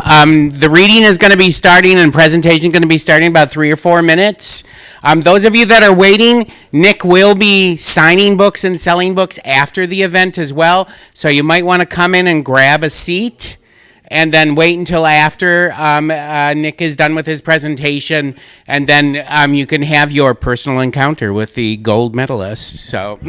The reading is going to be starting and presentation is going to be starting about 3 or 4 minutes. Those of you that are waiting, Nick will be signing books and selling books after the event as well. So you might want to come in and grab a seat and then wait until after Nick is done with his presentation, and then you can have your personal encounter with the gold medalist. So.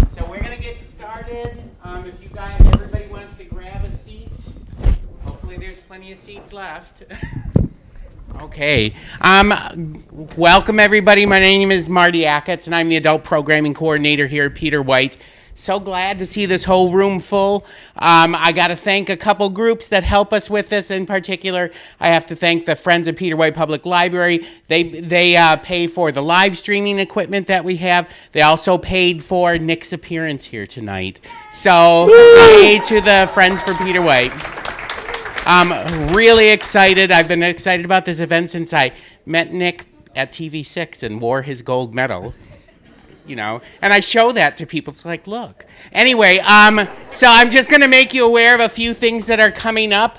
So we're going to get started. If you guys, everybody wants to grab a seat. Hopefully there's plenty of seats left. Okay. Welcome, everybody. My name is Marty Acketts, and I'm the Adult Programming Coordinator here at Peter White. So glad to see this whole room full. I got to thank a couple groups that help us with this. In particular, I have to thank the Friends of Peter White Public Library. They pay for the live streaming equipment that we have. They also paid for Nick's appearance here tonight. So, yay to the Friends for Peter White. I'm really excited. I've been excited about this event since I met Nick at TV6 and wore his gold medal. You know, and I show that to people. It's like, look. Anyway, so I'm just going to make you aware of a few things that are coming up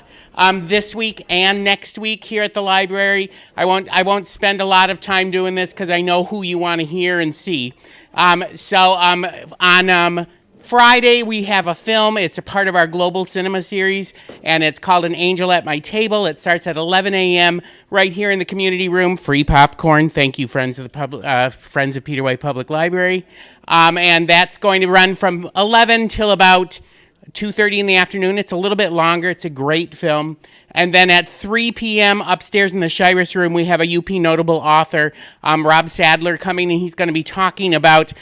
this week and next week here at the library. I won't spend a lot of time doing this because I know who you want to hear and see. On Friday, we have a film. It's a part of our Global Cinema series, and it's called An Angel at My Table. It starts at 11 a.m. right here in the community room. Free popcorn. Thank you, Friends of Peter White Public Library. And that's going to run from 11 till about 2:30 in the afternoon. It's a little bit longer. It's a great film. And then at 3 p.m. upstairs in the Shiras room, we have a UP notable author, Rob Sadler, coming, and he's going to be talking about,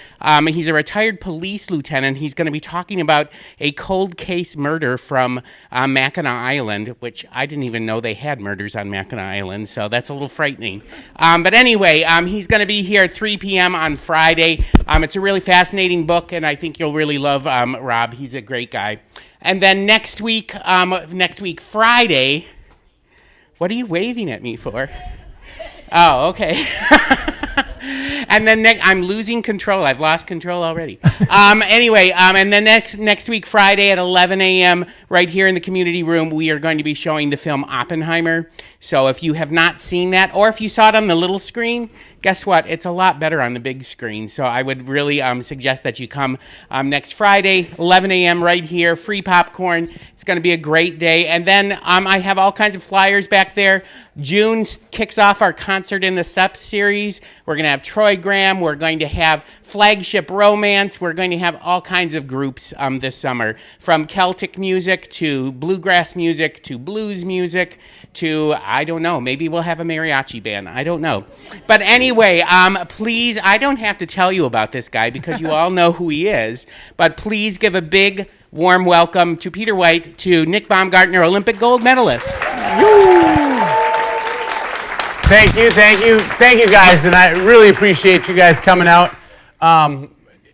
he's a retired police lieutenant. He's going to be talking about a cold case murder from Mackinac Island, which I didn't even know they had murders on Mackinac Island, so that's a little frightening. But anyway, he's going to be here at 3 p.m. on Friday. It's a really fascinating book, and I think you'll really love Rob. He's a great guy. And then next week, Friday, what are you waving at me for? Oh, okay. And then I'm losing control. I've lost control already. Anyway, and then next week, Friday at 11 a.m., right here in the community room, we are going to be showing the film Oppenheimer. So if you have not seen that, or if you saw it on the little screen, guess what? It's a lot better on the big screen. So I would really suggest that you come next Friday, 11 a.m. right here, free popcorn. It's going to be a great day. And then I have all kinds of flyers back there. June kicks off our Concert in the Steps series. We're going to have Troy Graham. We're going to have Flagship Romance. We're going to have all kinds of groups this summer, from Celtic music to bluegrass music to blues music to, I don't know, maybe we'll have a mariachi band. I don't know. But anyway, please, I don't have to tell you about this guy because you all know who he is, but please give a big, warm welcome to Peter White, to Nick Baumgartner, Olympic gold medalist. Thank you guys, and I really appreciate you guys coming out.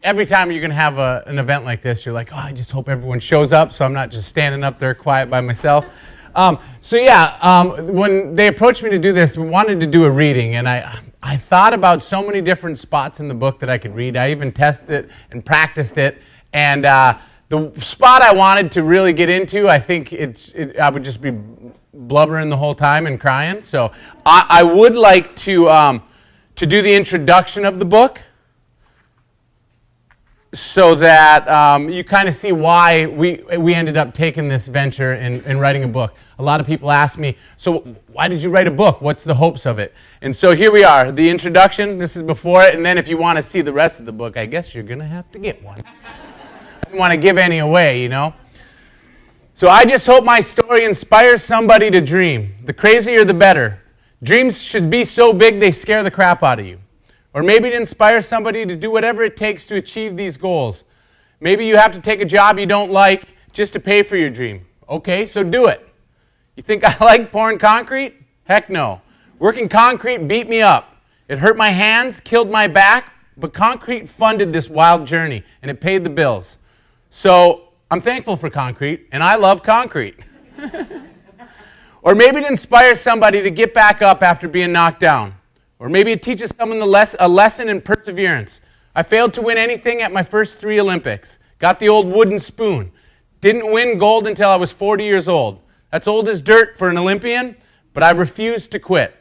Every time you're going to have an event like this, you're like, oh, I just hope everyone shows up so I'm not just standing up there quiet by myself. When they approached me to do this, we wanted to do a reading, and I thought about so many different spots in the book that I could read. I even tested it and practiced it, and the spot I wanted to really get into, I think I would just be blubbering the whole time and crying. So I would like to do the introduction of the book so that you kind of see why we ended up taking this venture and writing a book. A lot of people ask me, so why did you write a book? What's the hopes of it? And so here we are, the introduction. This is before it, and then if you want to see the rest of the book, I guess you're going to have to get one. I didn't want to give any away, you know. So I just hope my story inspires somebody to dream. The crazier, the better. Dreams should be so big they scare the crap out of you. Or maybe it inspires somebody to do whatever it takes to achieve these goals. Maybe you have to take a job you don't like just to pay for your dream. Okay, so do it. You think I like pouring concrete? Heck no. Working concrete beat me up. It hurt my hands, killed my back, but concrete funded this wild journey, and it paid the bills. So I'm thankful for concrete, and I love concrete. Or maybe it inspires somebody to get back up after being knocked down. Or maybe it teaches someone a lesson in perseverance. I failed to win anything at my first 3 Olympics. Got the old wooden spoon. Didn't win gold until I was 40 years old. That's old as dirt for an Olympian, but I refused to quit.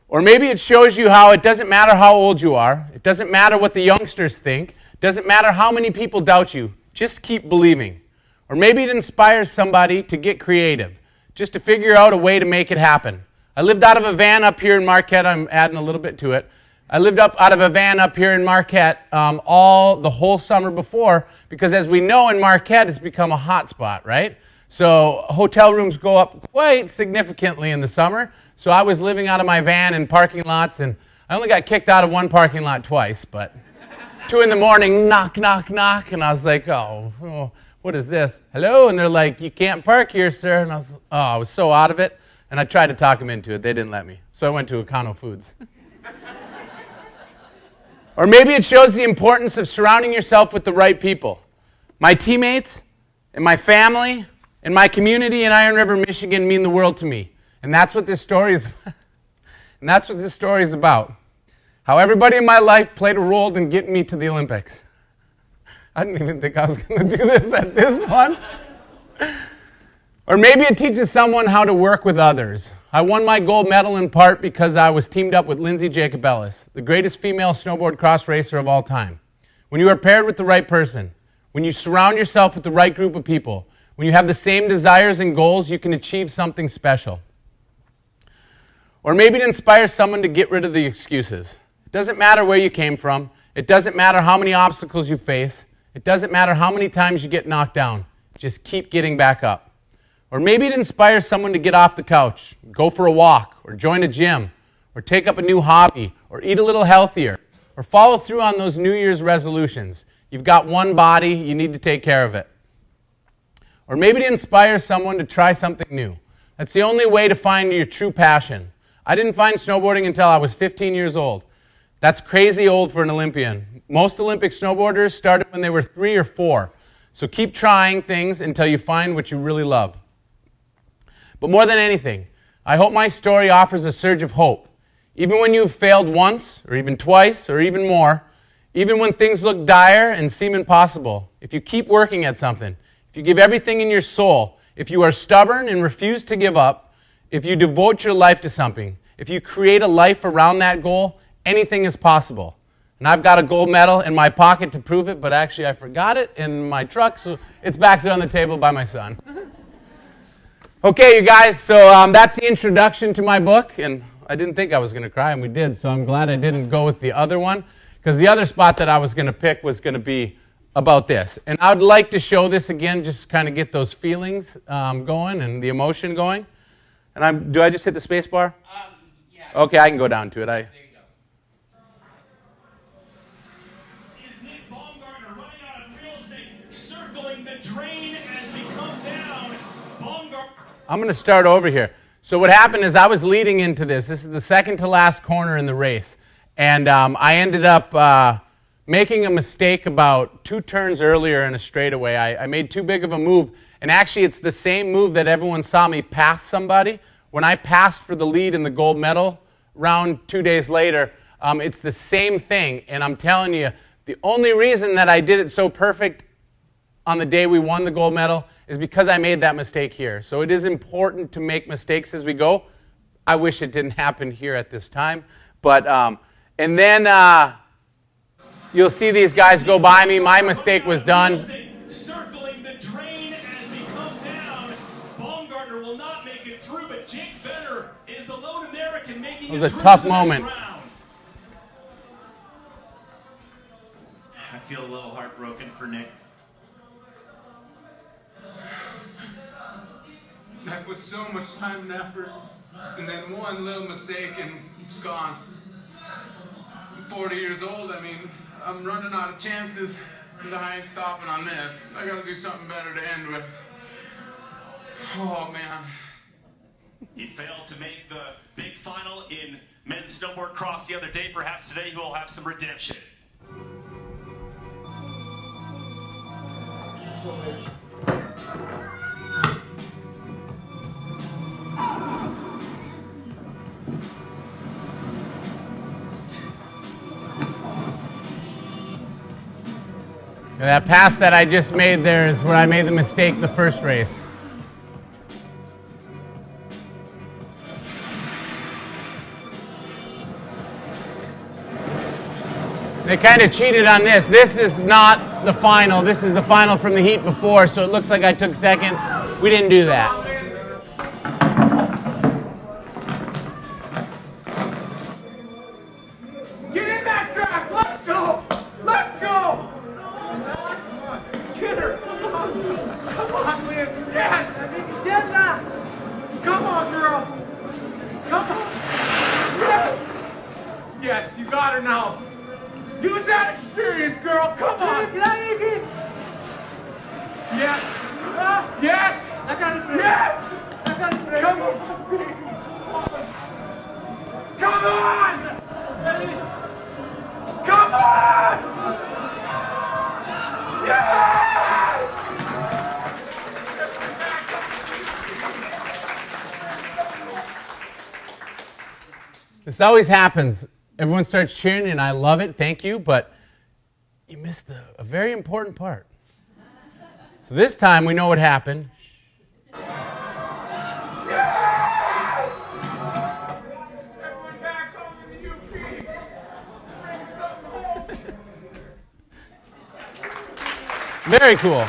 Or maybe it shows you how it doesn't matter how old you are. It doesn't matter what the youngsters think. It doesn't matter how many people doubt you. Just keep believing. Or maybe it inspires somebody to get creative, just to figure out a way to make it happen. I lived out of a van up here in Marquette. I'm adding a little bit to it. I lived out of a van up here in Marquette the whole summer before, because as we know in Marquette, it's become a hot spot, right? So hotel rooms go up quite significantly in the summer. So I was living out of my van in parking lots, and I only got kicked out of one parking lot twice, but 2 in the morning, knock, knock, knock, and I was like, oh, what is this? Hello? And they're like, you can't park here, sir. And I was so out of it, and I tried to talk them into it. They didn't let me. So I went to Econo Foods. Or maybe it shows the importance of surrounding yourself with the right people. My teammates and my family and my community in Iron River, Michigan mean the world to me. And that's what this story is about. And that's what this story is about. How everybody in my life played a role in getting me to the Olympics. I didn't even think I was going to do this at this one. Or maybe it teaches someone how to work with others. I won my gold medal in part because I was teamed up with Lindsay Jacobellis, the greatest female snowboard cross racer of all time. When you are paired with the right person, when you surround yourself with the right group of people, when you have the same desires and goals, you can achieve something special. Or maybe it inspires someone to get rid of the excuses. It doesn't matter where you came from. It doesn't matter how many obstacles you face. It doesn't matter how many times you get knocked down. Just keep getting back up. Or maybe it inspires someone to get off the couch, go for a walk, or join a gym, or take up a new hobby, or eat a little healthier, or follow through on those New Year's resolutions. You've got one body, you need to take care of it. Or maybe it inspires someone to try something new. That's the only way to find your true passion. I didn't find snowboarding until I was 15 years old. That's crazy old for an Olympian. Most Olympic snowboarders started when they were 3 or 4. So keep trying things until you find what you really love. But more than anything, I hope my story offers a surge of hope. Even when you've failed once, or even twice, or even more, even when things look dire and seem impossible, if you keep working at something, if you give everything in your soul, if you are stubborn and refuse to give up, if you devote your life to something, if you create a life around that goal, anything is possible. And I've got a gold medal in my pocket to prove it, but actually I forgot it in my truck, so it's back there on the table by my son. Okay, you guys, so that's the introduction to my book, and I didn't think I was going to cry, and we did, so I'm glad I didn't go with the other one, because the other spot that I was going to pick was going to be about this. And I would like to show this again, just kind of get those feelings going and the emotion going. And do I just hit the space bar? Yeah. Okay, I can go down to it. There you go. Is Nick Baumgartner running out of real estate, circling the drain as we come down? Baumgartner. I'm going to start over here. So what happened is I was leading into this. This is the second to last corner in the race. And I ended up making a mistake about 2 turns earlier in a straightaway. I made too big of a move. And actually, it's the same move that everyone saw me pass somebody. When I passed for the lead in the gold medal round 2 days later, it's the same thing. And I'm telling you, the only reason that I did it so perfect on the day we won the gold medal is because I made that mistake here. So it is important to make mistakes as we go. I wish it didn't happen here at this time. But, and then you'll see these guys go by me. My mistake was done. Circling the drain as we come down. Baumgartner will not make it through, but Jake Benner is the lone American making it It was a through tough to the next moment. round. I feel a little heartbroken for Nick. I put so much time and effort, and then one little mistake and it's gone. I'm 40 years old, I mean, I'm running out of chances, and I ain't stopping on this. I gotta do something better to end with. Oh, man. He failed to make the big final in men's snowboard cross the other day. Perhaps today he will have some redemption. That pass that I just made there is where I made the mistake the first race. They kind of cheated on this. This is not the final. This is the final from the heat before, so it looks like I took second. We didn't do that. Get in that track! Let's go! Let's go! Get her! Come on, Lynn! Yes! Thanks, girl. Come on. Yes. Yes. Yes. Come on. Come on. Come on. Yes. This always happens. Everyone starts cheering, and I love it. Thank you, but you missed a very important part. So this time, we know what happened. Everyone back home in the UP. Bring something home. Very cool.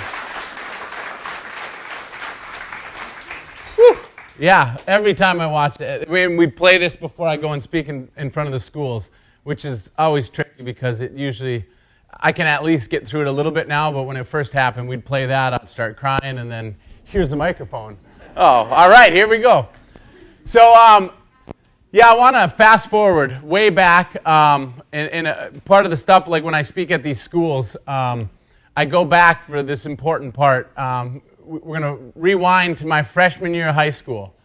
Whew. Yeah, every time I watch it, we play this before I go and speak in front of the schools, which is always tricky because it usually, I can at least get through it a little bit now, but when it first happened, we'd play that, I'd start crying, and then here's the microphone. Oh, all right, here we go. So, yeah, I want to fast forward way back, and part of the stuff, like when I speak at these schools, I go back for this important part. We're going to rewind to my freshman year of high school.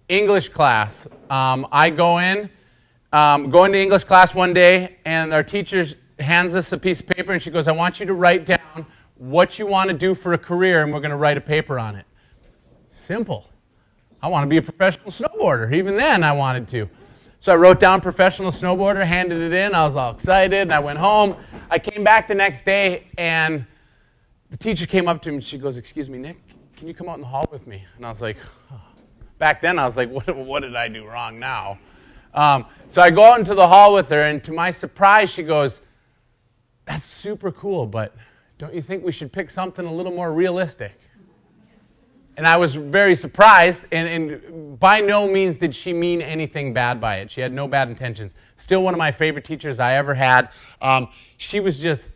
English class. I go into English class one day, and our teacher hands us a piece of paper, and she goes, I want you to write down what you want to do for a career, and we're going to write a paper on it. Simple. I want to be a professional snowboarder. Even then, I wanted to. So I wrote down professional snowboarder, handed it in. I was all excited, and I went home. I came back the next day, and the teacher came up to me, and she goes, excuse me, Nick, can you come out in the hall with me? And I was like, oh. Back then, I was like, what did I do wrong now? So I go out into the hall with her, and to my surprise, she goes, that's super cool, but don't you think we should pick something a little more realistic? And I was very surprised, and by no means did she mean anything bad by it. She had no bad intentions. Still one of my favorite teachers I ever had. She was just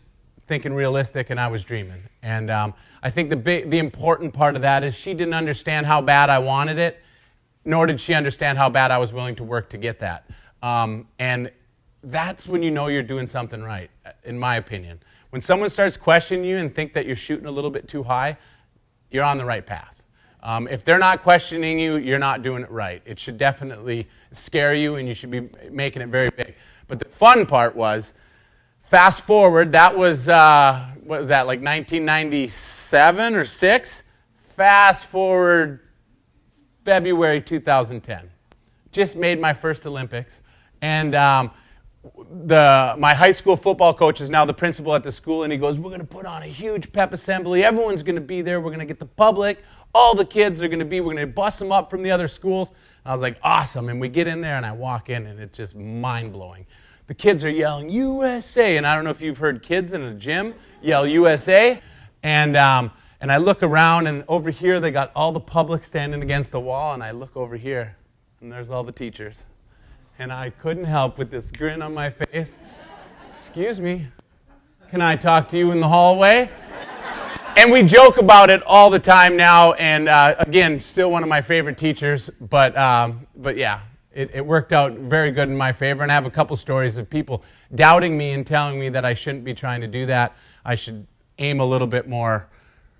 thinking realistic, and I was dreaming. And I think the important part of that is she didn't understand how bad I wanted it, nor did she understand how bad I was willing to work to get that. And that's when you know you're doing something right, in my opinion. When someone starts questioning you and think that you're shooting a little bit too high, you're on the right path. If they're not questioning you, you're not doing it right. It should definitely scare you, and you should be making it very big. But the fun part was, fast forward, that was, what was that, like 1997 or 6? Fast forward February 2010. Just made my first Olympics. And my high school football coach is now the principal at the school, and he goes, we're going to put on a huge pep assembly. Everyone's going to be there. We're going to get the public. All the kids are going to be. We're going to bus them up from the other schools. And I was like, awesome. And we get in there, and I walk in, and it's just mind-blowing. The kids are yelling, USA. And I don't know if you've heard kids in a gym yell USA. And I look around, and over here they got all the public standing against the wall, and I look over here, and there's all the teachers. And I couldn't help with this grin on my face. Excuse me, can I talk to you in the hallway? And we joke about it all the time now, and again, still one of my favorite teachers, but yeah, it worked out very good in my favor, and I have a couple stories of people doubting me and telling me that I shouldn't be trying to do that. I should aim a little bit more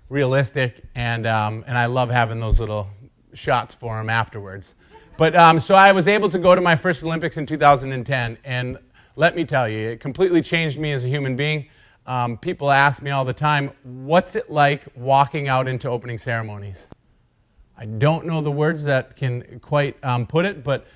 realistic, and I love having those little shots for them afterwards. But so I was able to go to my first Olympics in 2010, and let me tell you, it completely changed me as a human being. People ask me all the time, what's it like walking out into opening ceremonies? I don't know the words that can quite put it, but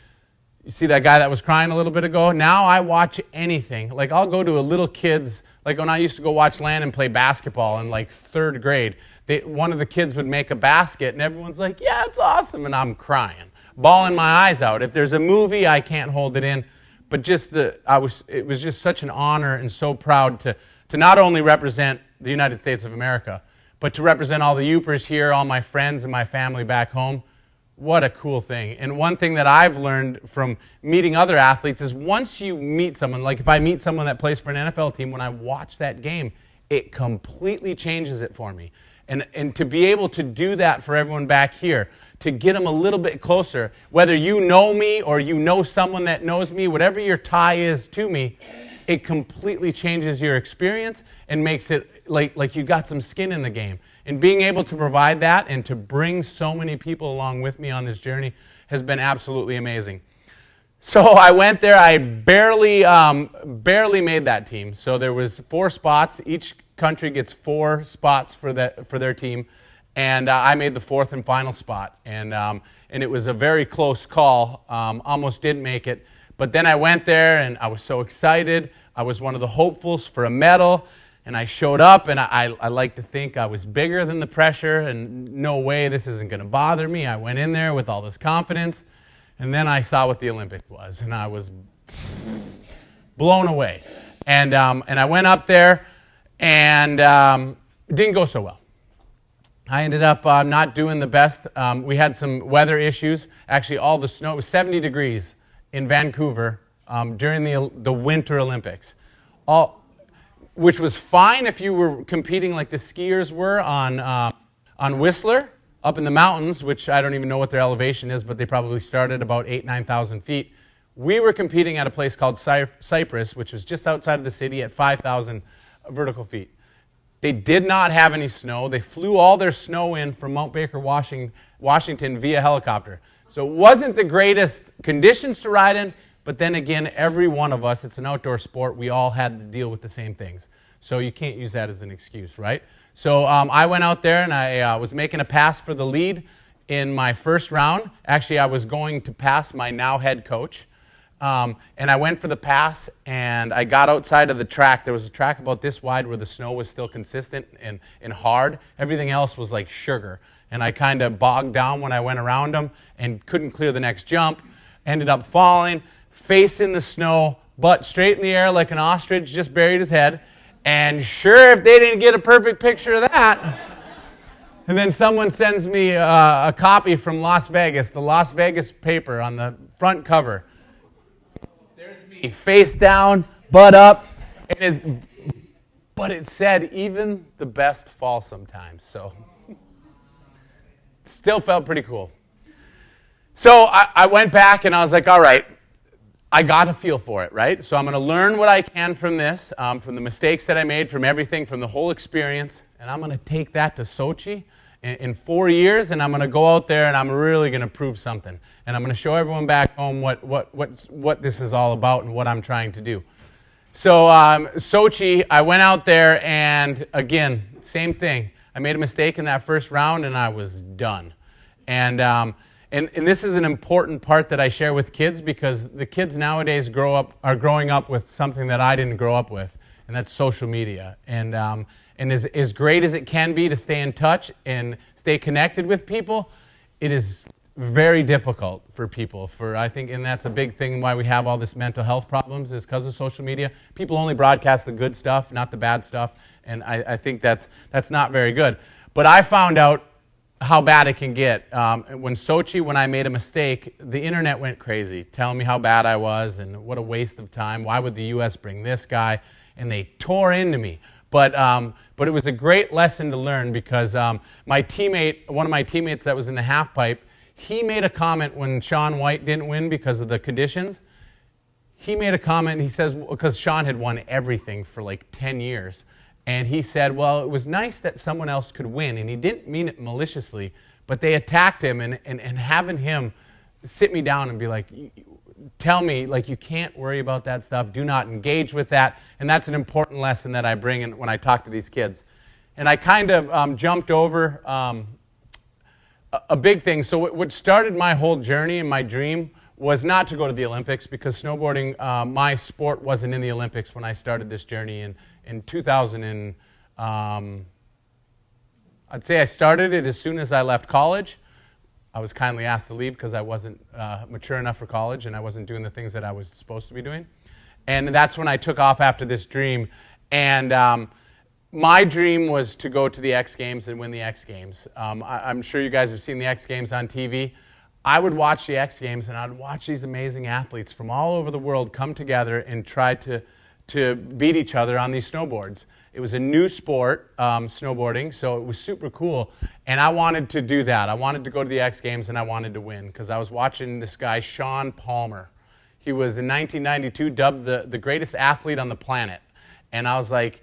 you see that guy that was crying a little bit ago? Now I watch anything. Like I'll go to a little kid's, like when I used to go watch Landon play basketball in like 3rd grade, one of the kids would make a basket, and everyone's like, yeah, it's awesome, and I'm crying, bawling my eyes out. If there's a movie, I can't hold it in. But it was just such an honor and so proud to not only represent the United States of America, but to represent all the Yoopers here, all my friends and my family back home. What a cool thing. And one thing that I've learned from meeting other athletes is once you meet someone, like if I meet someone that plays for an NFL team, when I watch that game, it completely changes it for me. And to be able to do that for everyone back here, to get them a little bit closer, whether you know me or you know someone that knows me, whatever your tie is to me, it completely changes your experience and makes it like you got some skin in the game. And being able to provide that and to bring so many people along with me on this journey has been absolutely amazing. So I went there. I barely made that team. So there was 4 spots. Each country gets 4 spots for their team, and I made the 4th and final spot. And it was a very close call. Almost didn't make it. But then I went there, and I was so excited. I was one of the hopefuls for a medal, and I showed up, and I like to think I was bigger than the pressure, and no way, this isn't going to bother me. I went in there with all this confidence, and then I saw what the Olympics was, and I was blown away. And I went up there, and it didn't go so well. I ended up not doing the best. We had some weather issues. Actually, all the snow, it was 70 degrees in Vancouver during the Winter Olympics, which was fine if you were competing like the skiers were on Whistler up in the mountains, which I don't even know what their elevation is, but they probably started about 9,000 feet. We were competing at a place called Cypress, which was just outside of the city at 5,000 vertical feet. They did not have any snow. They flew all their snow in from Mount Baker, Washington via helicopter. So it wasn't the greatest conditions to ride in, but then again, every one of us, it's an outdoor sport, we all had to deal with the same things. So you can't use that as an excuse, right? So I went out there and I was making a pass for the lead in my first round. Actually, I was going to pass my now head coach. And I went for the pass, and I got outside of the track. There was a track about this wide where the snow was still consistent and hard. Everything else was like sugar. And I kind of bogged down when I went around them and couldn't clear the next jump. Ended up falling, face in the snow, butt straight in the air like an ostrich, just buried his head. And sure, if they didn't get a perfect picture of that. And then someone sends me a copy from Las Vegas, the Las Vegas paper on the front cover. Face down, butt up, but it said even the best fall sometimes, so still felt pretty cool. So I went back and I was like, all right, I got a feel for it, right? So I'm going to learn what I can from this, from the mistakes that I made, from everything, from the whole experience, and I'm going to take that to Sochi in 4 years, and I'm going to go out there and I'm really going to prove something. And I'm going to show everyone back home what this is all about and what I'm trying to do. So Sochi, I went out there and again, same thing. I made a mistake in that first round and I was done. And this is an important part that I share with kids because the kids nowadays are growing up with something that I didn't grow up with, and that's social media. And as great as it can be to stay in touch and stay connected with people, it is very difficult for people. I think, and that's a big thing why we have all this mental health problems is because of social media. People only broadcast the good stuff, not the bad stuff, and I think that's not very good. But I found out how bad it can get. When I made a mistake, the internet went crazy, telling me how bad I was and what a waste of time. Why would the U.S. bring this guy? And they tore into me. But it was a great lesson to learn because one of my teammates that was in the half pipe, he made a comment when Shaun White didn't win because of the conditions. He made a comment, he says, because Shaun had won everything for like 10 years. And he said, well, it was nice that someone else could win. And he didn't mean it maliciously, but they attacked him and having him sit me down and be like, tell me, like, you can't worry about that stuff. Do not engage with that. And that's an important lesson that I bring in when I talk to these kids. And I kind of jumped over a big thing. So what started my whole journey and my dream was not to go to the Olympics because snowboarding, my sport wasn't in the Olympics when I started this journey in 2000. I'd say I started it as soon as I left college. I was kindly asked to leave because I wasn't mature enough for college and I wasn't doing the things that I was supposed to be doing. And that's when I took off after this dream. And my dream was to go to the X Games and win the X Games. I'm sure you guys have seen the X Games on TV. I would watch the X Games and I'd watch these amazing athletes from all over the world come together and try to beat each other on these snowboards. It was a new sport, snowboarding, so it was super cool. And I wanted to do that. I wanted to go to the X Games and I wanted to win because I was watching this guy, Sean Palmer. He was in 1992 dubbed the greatest athlete on the planet. And I was like,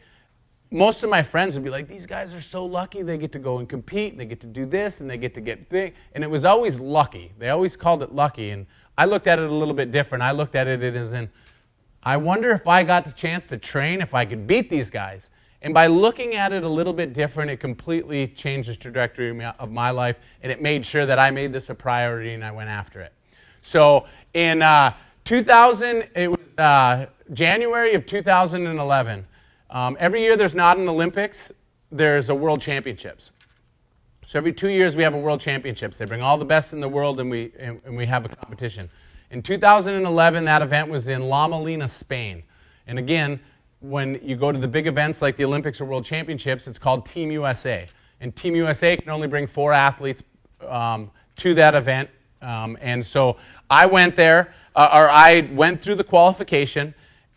most of my friends would be like, these guys are so lucky. They get to go and compete, and they get to do this, and they get to get big. And it was always lucky. They always called it lucky. And I looked at it a little bit different. I looked at it as in, I wonder if I got the chance to train, if I could beat these guys. And by looking at it a little bit different, it completely changed the trajectory of my life, and it made sure that I made this a priority and I went after it. So in 2000, it was January of 2011. Every year there's not an Olympics, there's a World Championships. So every 2 years we have a World Championships. They bring all the best in the world and we have a competition. In 2011, that event was in La Molina, Spain. And again, when you go to the big events like the Olympics or World Championships, it's called Team USA. And Team USA can only bring 4 athletes to that event. And so I went there, or I went through the qualification,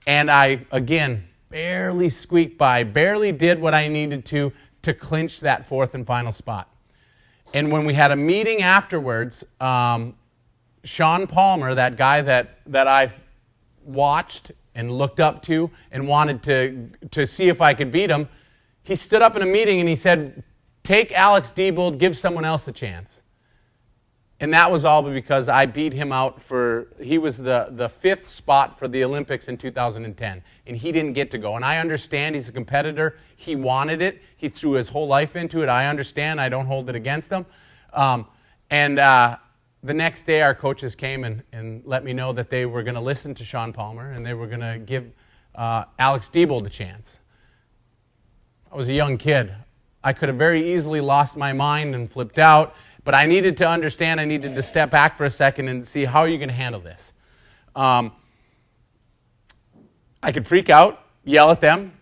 and I, again, barely squeaked by, barely did what I needed to clinch that 4th and final spot. And when we had a meeting afterwards, Sean Palmer, that guy that I watched and looked up to and wanted to see if I could beat him, he stood up in a meeting and he said, take Alex Diebold, give someone else a chance. And that was all because I beat him out he was the 5th spot for the Olympics in 2010, and he didn't get to go. And I understand he's a competitor. He wanted it. He threw his whole life into it. I understand. I don't hold it against him. The next day, our coaches came and let me know that they were going to listen to Sean Palmer, and they were going to give Alex Diebold a chance. I was a young kid. I could have very easily lost my mind and flipped out, but I needed to understand, I needed to step back for a second and see, how are you going to handle this? I could freak out, yell at them.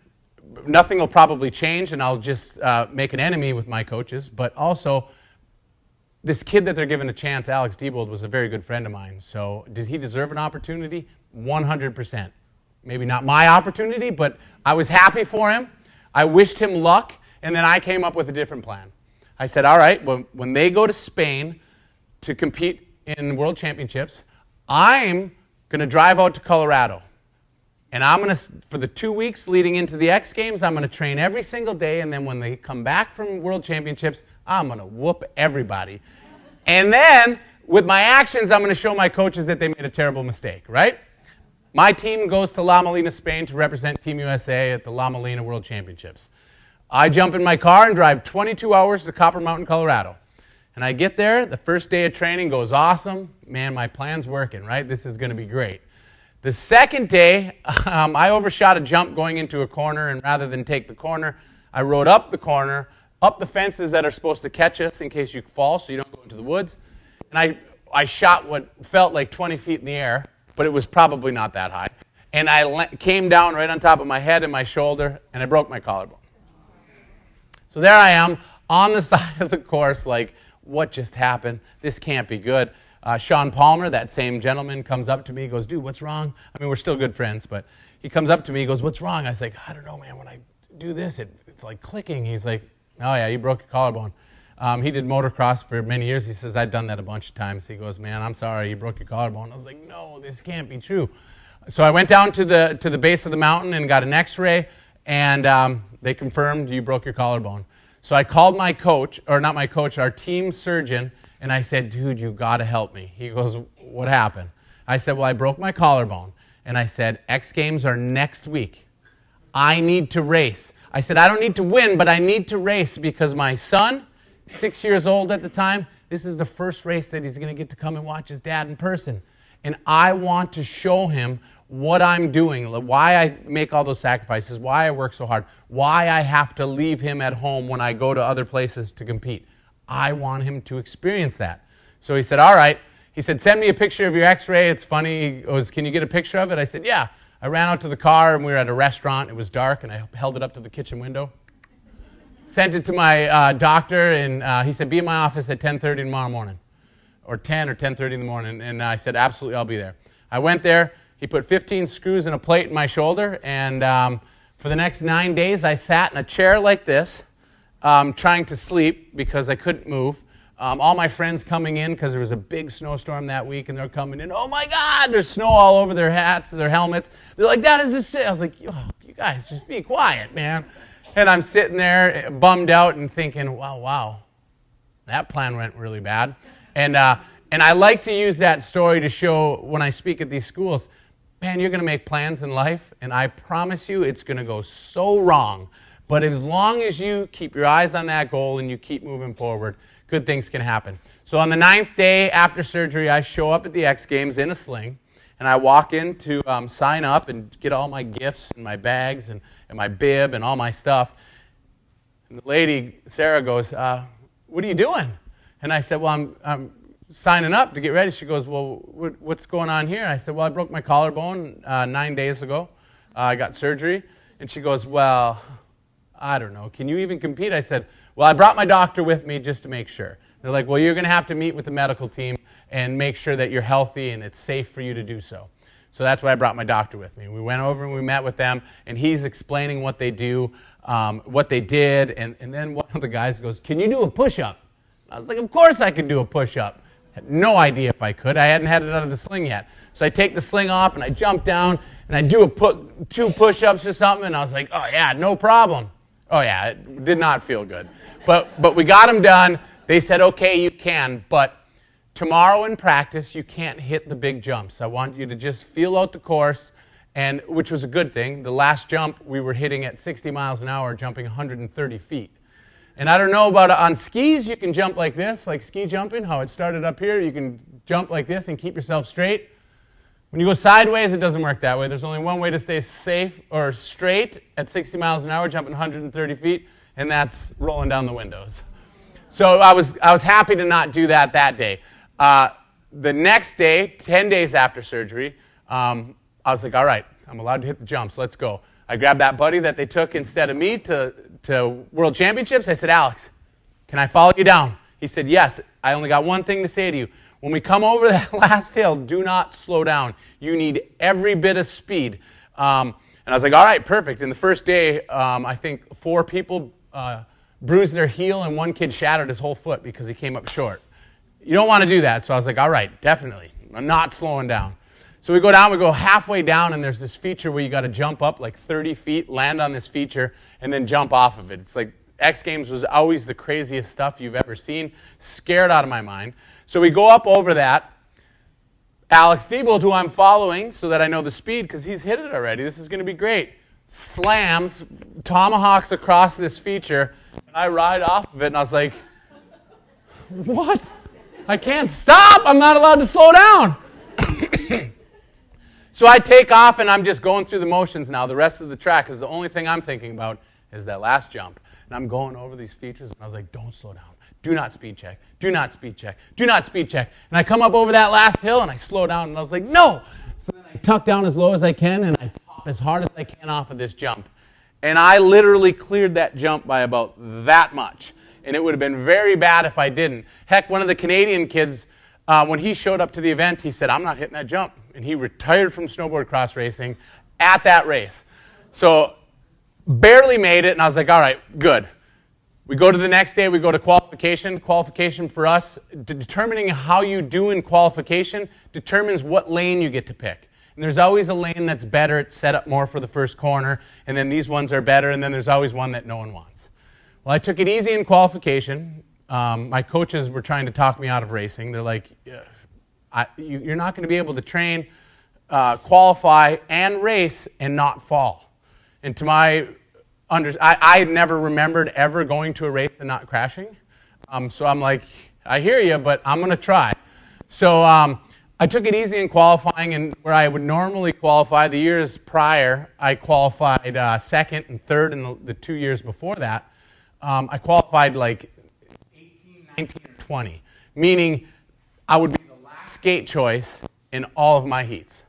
Nothing will probably change, and I'll just make an enemy with my coaches. But also, this kid that they're giving a chance, Alex Diebold, was a very good friend of mine. So did he deserve an opportunity? 100%. Maybe not my opportunity, but I was happy for him. I wished him luck, and then I came up with a different plan. I said, all right, when they go to Spain to compete in World Championships, I'm going to drive out to Colorado. And I'm going to, for the 2 weeks leading into the X Games, I'm going to train every single day. And then when they come back from World Championships, I'm going to whoop everybody. And then, with my actions, I'm going to show my coaches that they made a terrible mistake, right? My team goes to La Molina, Spain to represent Team USA at the La Molina World Championships. I jump in my car and drive 22 hours to Copper Mountain, Colorado. And I get there, the first day of training goes awesome. Man, my plan's working, right? This is going to be great. The second day, I overshot a jump going into a corner, and rather than take the corner, I rode up the corner, up the fences that are supposed to catch us in case you fall so you don't go into the woods. And I shot what felt like 20 feet in the air, but it was probably not that high. And I came down right on top of my head and my shoulder, and I broke my collarbone. So there I am on the side of the course, like, what just happened? This can't be good. Sean Palmer, that same gentleman, comes up to me, goes, dude, what's wrong? I mean, we're still good friends, but he comes up to me, goes, what's wrong? I was like, I don't know, man. When I do this, it's like clicking. He's like, oh, yeah, you broke your collarbone. He did motocross for many years. He says, I've done that a bunch of times. He goes, man, I'm sorry, you broke your collarbone. I was like, no, this can't be true. So I went down to the base of the mountain and got an x-ray, and they confirmed you broke your collarbone. So I called my coach, or not my coach, our team surgeon, and I said, dude, you got to help me. He goes, what happened? I said, well, I broke my collarbone. And I said, X Games are next week. I need to race. I said, I don't need to win, but I need to race because my son, 6 years old at the time, this is the first race that he's going to get to come and watch his dad in person. And I want to show him what I'm doing, why I make all those sacrifices, why I work so hard, why I have to leave him at home when I go to other places to compete. I want him to experience that. So he said, all right. He said, send me a picture of your x-ray. It's funny. He goes, can you get a picture of it? I said, yeah. I ran out to the car, and we were at a restaurant. It was dark, and I held it up to the kitchen window. Sent it to my doctor, and he said, be in my office at 10:30 tomorrow morning, or 10 or 10:30 in the morning. And I said, absolutely, I'll be there. I went there. He put 15 screws in a plate in my shoulder, and for the next 9 days, I sat in a chair like this, trying to sleep because I couldn't move. All my friends coming in because there was a big snowstorm that week, and they're coming in. Oh my God, there's snow all over their hats, their helmets. They're like, "That is the shit." I was like, "Oh, you guys, just be quiet, man." And I'm sitting there bummed out and thinking, wow, that plan went really bad. And I like to use that story to show when I speak at these schools, man, you're going to make plans in life, and I promise you it's going to go so wrong. But as long as you keep your eyes on that goal and you keep moving forward, good things can happen. So on the 9th day after surgery, I show up at the X Games in a sling, and I walk in to sign up and get all my gifts and my bags and my bib and all my stuff. And the lady, Sarah, goes, "What are you doing?" And I said, "Well, I'm signing up to get ready." She goes, "Well, what's going on here?" I said, "Well, I broke my collarbone 9 days ago. I got surgery." And she goes, "Well, I don't know. Can you even compete?" I said, "Well, I brought my doctor with me just to make sure." They're like, "Well, you're going to have to meet with the medical team and make sure that you're healthy and it's safe for you to do so." So that's why I brought my doctor with me. We went over and we met with them, and he's explaining what they do, what they did, and then one of the guys goes, "Can you do a push-up?" I was like, "Of course I can do a push-up." Had no idea if I could. I hadn't had it out of the sling yet. So I take the sling off, and I jump down, and I do 2 push-ups or something, and I was like, "Oh, yeah, no problem." Oh, yeah, it did not feel good. But we got them done. They said, "Okay, you can, but tomorrow in practice, you can't hit the big jumps. I want you to just feel out the course," and which was a good thing. The last jump, we were hitting at 60 miles an hour, jumping 130 feet. And I don't know about on skis, you can jump like this, like ski jumping, how it started up here. You can jump like this and keep yourself straight. When you go sideways, it doesn't work that way. There's only one way to stay safe or straight at 60 miles an hour, jumping 130 feet, and that's rolling down the windows. So I was happy to not do that day. The next day, 10 days after surgery, I was like, all right, I'm allowed to hit the jumps. Let's go. I grabbed that buddy that they took instead of me to World Championships. I said, "Alex, can I follow you down?" He said, "Yes. I only got one thing to say to you. When we come over that last hill, do not slow down. You need every bit of speed." And I was like, all right, perfect. And the first day, I think 4 people bruised their heel, and 1 kid shattered his whole foot because he came up short. You don't want to do that. So I was like, all right, definitely. I'm not slowing down. So we go down, we go halfway down, and there's this feature where you got to jump up like 30 feet, land on this feature, and then jump off of it. It's like X Games was always the craziest stuff you've ever seen. Scared out of my mind. So we go up over that. Alex Diebold, who I'm following so that I know the speed because he's hit it already. This is going to be great. Slams, tomahawks across this feature, and I ride off of it, and I was like, what? I can't stop. I'm not allowed to slow down. So I take off, and I'm just going through the motions now. The rest of the track is the only thing I'm thinking about is that last jump. And I'm going over these features, and I was like, don't slow down. Do not speed check. Do not speed check. Do not speed check. And I come up over that last hill, and I slow down, and I was like, no. So then I tuck down as low as I can, and I pop as hard as I can off of this jump. And I literally cleared that jump by about that much. And it would have been very bad if I didn't. Heck, one of the Canadian kids, when he showed up to the event, he said, I'm not hitting that jump. And he retired from snowboard cross racing at that race. So barely made it, and I was like, all right, good. We go to the next day, we go to qualification. Qualification for us, determining how you do in qualification determines what lane you get to pick. And there's always a lane that's better, it's set up more for the first corner, and then these ones are better, and then there's always one that no one wants. Well, I took it easy in qualification. My coaches were trying to talk me out of racing. They're like, you're not going to be able to train, qualify, and race and not fall. And to my I had never remembered ever going to a race and not crashing. So I'm like, I hear you, but I'm going to try. So I took it easy in qualifying, and where I would normally qualify the years prior, I qualified second and third in the 2 years before that. I qualified like 18, 19, or 20, meaning I would be the last skate choice in all of my heats,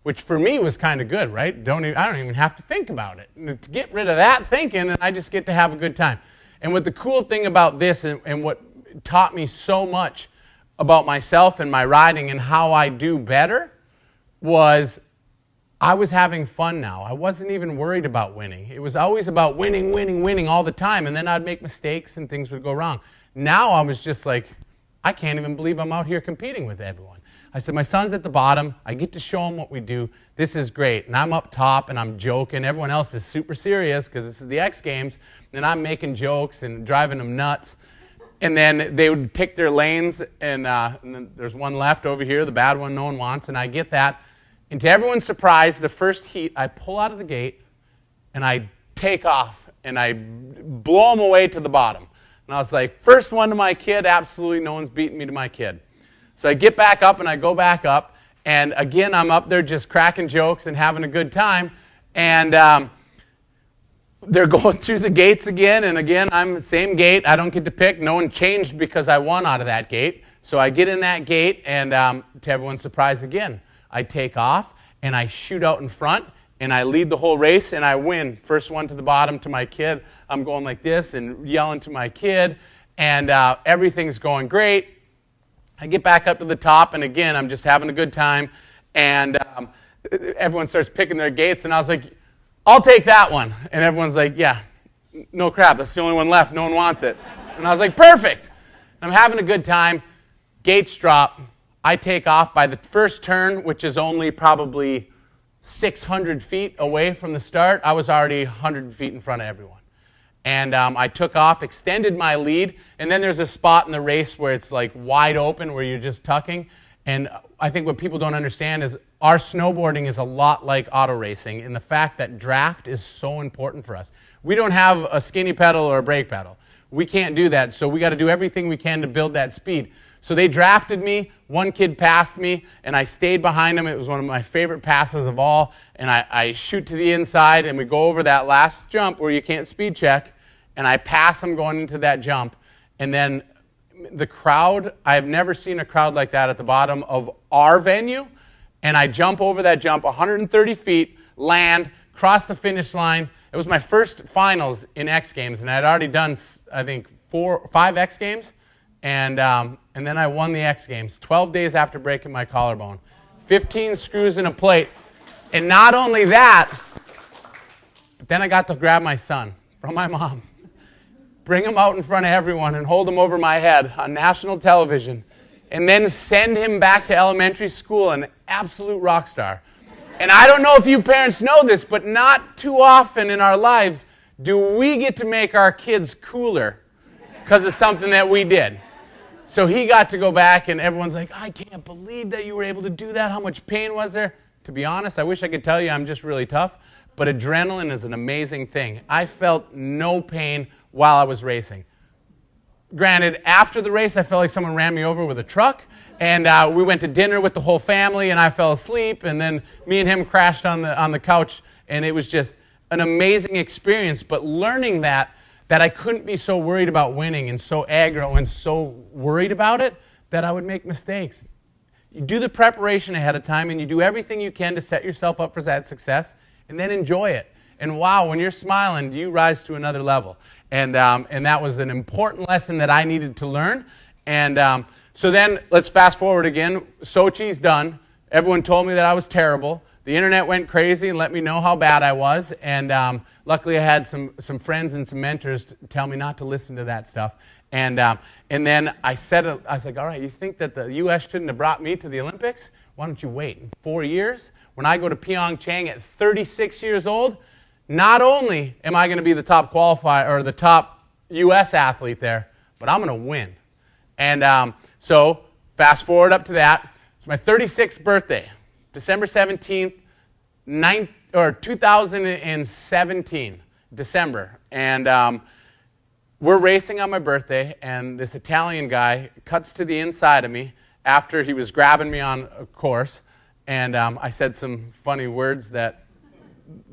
which for me was kind of good, right? I don't even have to think about it. And to get rid of that thinking, and I just get to have a good time. And what the cool thing about this and what taught me so much about myself and my riding and how I do better was I was having fun now. I wasn't even worried about winning. It was always about winning all the time, and then I'd make mistakes and things would go wrong. Now I was just like, I can't even believe I'm out here competing with everyone. I said, my son's at the bottom. I get to show him what we do. This is great. And I'm up top, and I'm joking. Everyone else is super serious because this is the X Games, and I'm making jokes and driving them nuts. And then they would pick their lanes, and then there's one left over here, the bad one no one wants, and I get that. And to everyone's surprise, the first heat, I pull out of the gate, and I take off, and I blow them away to the bottom. And I was like, first one to my kid, absolutely no one's beating me to my kid. So I get back up, and I go back up, and again, I'm up there just cracking jokes and having a good time, and they're going through the gates again, and again, I'm the same gate. I don't get to pick. No one changed because I won out of that gate. So I get in that gate, and to everyone's surprise again, I take off, and I shoot out in front, and I lead the whole race, and I win. First one to the bottom to my kid. I'm going like this and yelling to my kid, and everything's going great. I get back up to the top, and again, I'm just having a good time, and everyone starts picking their gates, and I was like, I'll take that one. And everyone's like, yeah, no crap, that's the only one left, no one wants it. And I was like, perfect. And I'm having a good time, gates drop, I take off by the first turn, which is only probably 600 feet away from the start. I was already 100 feet in front of everyone. And I took off, extended my lead, and then there's a spot in the race where it's like wide open, where you're just tucking. And I think what people don't understand is our snowboarding is a lot like auto racing in the fact that draft is so important for us. We don't have a skinny pedal or a brake pedal. We can't do that, so we got to do everything we can to build that speed. So they drafted me, one kid passed me, and I stayed behind him. It was one of my favorite passes of all, and I shoot to the inside, and we go over that last jump where you can't speed check, and I pass him going into that jump. And then the crowd, I've never seen a crowd like that at the bottom of our venue, and I jump over that jump 130 feet, land, cross the finish line. It was my first finals in X Games, and I'd already done, I think, 5 X Games, and then I won the X Games 12 days after breaking my collarbone. 15 screws in a plate. And not only that, but then I got to grab my son from my mom, bring him out in front of everyone and hold him over my head on national television, and then send him back to elementary school, an absolute rock star. And I don't know if you parents know this, but not too often in our lives do we get to make our kids cooler because of something that we did. So he got to go back, and everyone's like, I can't believe that you were able to do that. How much pain was there? To be honest, I wish I could tell you I'm just really tough, but adrenaline is an amazing thing. I felt no pain while I was racing. Granted, after the race, I felt like someone ran me over with a truck, and we went to dinner with the whole family, and I fell asleep, and then me and him crashed on the couch, and it was just an amazing experience. But learning that I couldn't be so worried about winning and so aggro and so worried about it that I would make mistakes. You do the preparation ahead of time, and you do everything you can to set yourself up for that success, and then enjoy it. And wow, when you're smiling, you rise to another level. And that was an important lesson that I needed to learn. And so then let's fast forward again. Sochi's done. Everyone told me that I was terrible. The internet went crazy and let me know how bad I was. And luckily I had some friends and some mentors tell me not to listen to that stuff. And then I was like, all right, you think that the U.S. shouldn't have brought me to the Olympics? Why don't you wait? In 4 years, when I go to Pyeongchang at 36 years old, not only am I going to be the top qualifier or the top U.S. athlete there, but I'm going to win. And so fast forward up to that. It's my 36th birthday, December 17th, 2017, December. And we're racing on my birthday, and this Italian guy cuts to the inside of me after he was grabbing me on a course. And I said some funny words that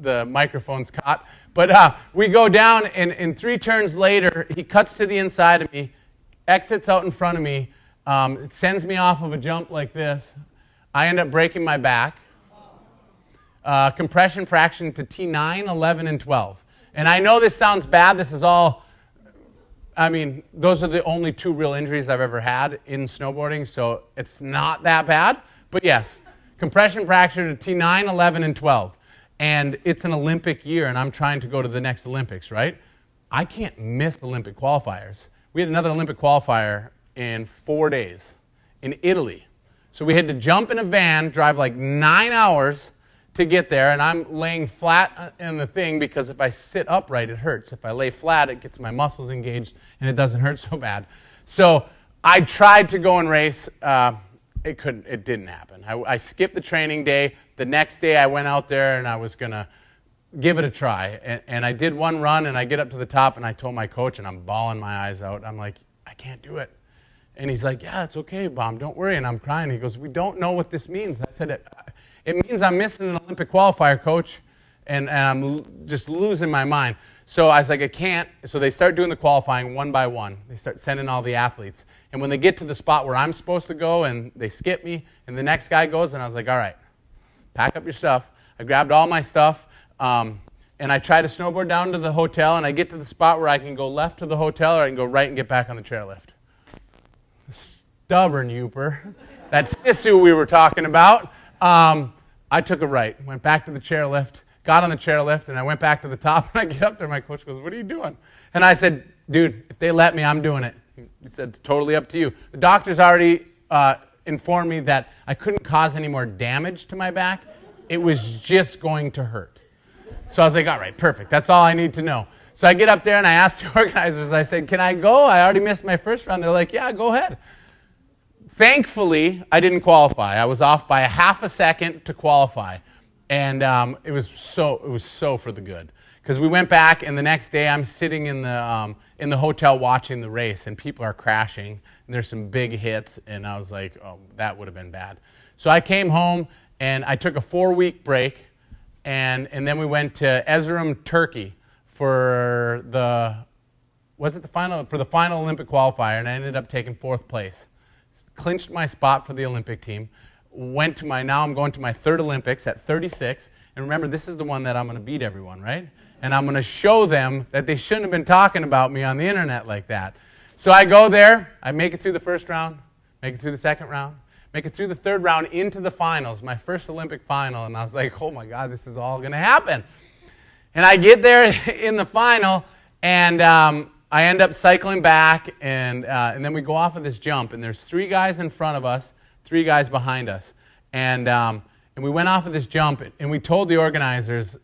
the microphone's caught. But we go down, and 3 turns later, he cuts to the inside of me, exits out in front of me, it sends me off of a jump like this. I end up breaking my back. Compression fraction to T9, 11, and 12. And I know this sounds bad. This is all, those are the only 2 real injuries I've ever had in snowboarding, so it's not that bad. But yes, compression fracture to T9, 11, and 12. And it's an Olympic year, and I'm trying to go to the next Olympics, right? I can't miss Olympic qualifiers. We had another Olympic qualifier in 4 days in Italy. So we had to jump in a van, drive like 9 hours to get there, and I'm laying flat in the thing because if I sit upright, it hurts. If I lay flat, it gets my muscles engaged, and it doesn't hurt so bad. So I tried to go and race. It didn't happen. I skipped the training day. The next day, I went out there, and I was going to give it a try. And I did one run, and I get up to the top, and I told my coach, and I'm bawling my eyes out. I'm like, I can't do it. And he's like, yeah, it's okay, Baum, don't worry. And I'm crying. He goes, we don't know what this means. I said, it means I'm missing an Olympic qualifier, coach, and I'm just losing my mind. So I was like, I can't. So they start doing the qualifying one by one. They start sending all the athletes. And when they get to the spot where I'm supposed to go and they skip me and the next guy goes, and I was like, all right, pack up your stuff. I grabbed all my stuff, and I try to snowboard down to the hotel, and I get to the spot where I can go left to the hotel or I can go right and get back on the chairlift. Stubborn youper. That Sisu we were talking about. I took a right, went back to the chairlift, got on the chairlift, and I went back to the top, and I get up there, my coach goes, what are you doing? And I said, dude, if they let me, I'm doing it. He said, totally up to you. The doctors already informed me that I couldn't cause any more damage to my back. It was just going to hurt. So I was like, all right, perfect. That's all I need to know. So I get up there, and I asked the organizers, I said, can I go? I already missed my first round. They're like, yeah, go ahead. Thankfully, I didn't qualify. I was off by a half a second to qualify. And it was so for the good. Because we went back, and the next day I'm sitting in the hotel watching the race, and people are crashing, and there's some big hits, and I was like, oh, that would have been bad. So I came home, and I took a 4-week break, and then we went to Erzurum, Turkey for the final Olympic qualifier, and I ended up taking 4th place. Clinched my spot for the Olympic team. Now I'm going to my 3rd Olympics at 36. And remember, this is the one that I'm going to beat everyone, right? And I'm going to show them that they shouldn't have been talking about me on the internet like that. So I go there. I make it through the first round, make it through the second round, make it through the third round into the finals, my first Olympic final. And I was like, oh, my God, this is all going to happen. And I get there in the final, and I end up cycling back, and then we go off of this jump, and there's 3 guys in front of us, 3 guys behind us. And we went off of this jump, and we told the organizers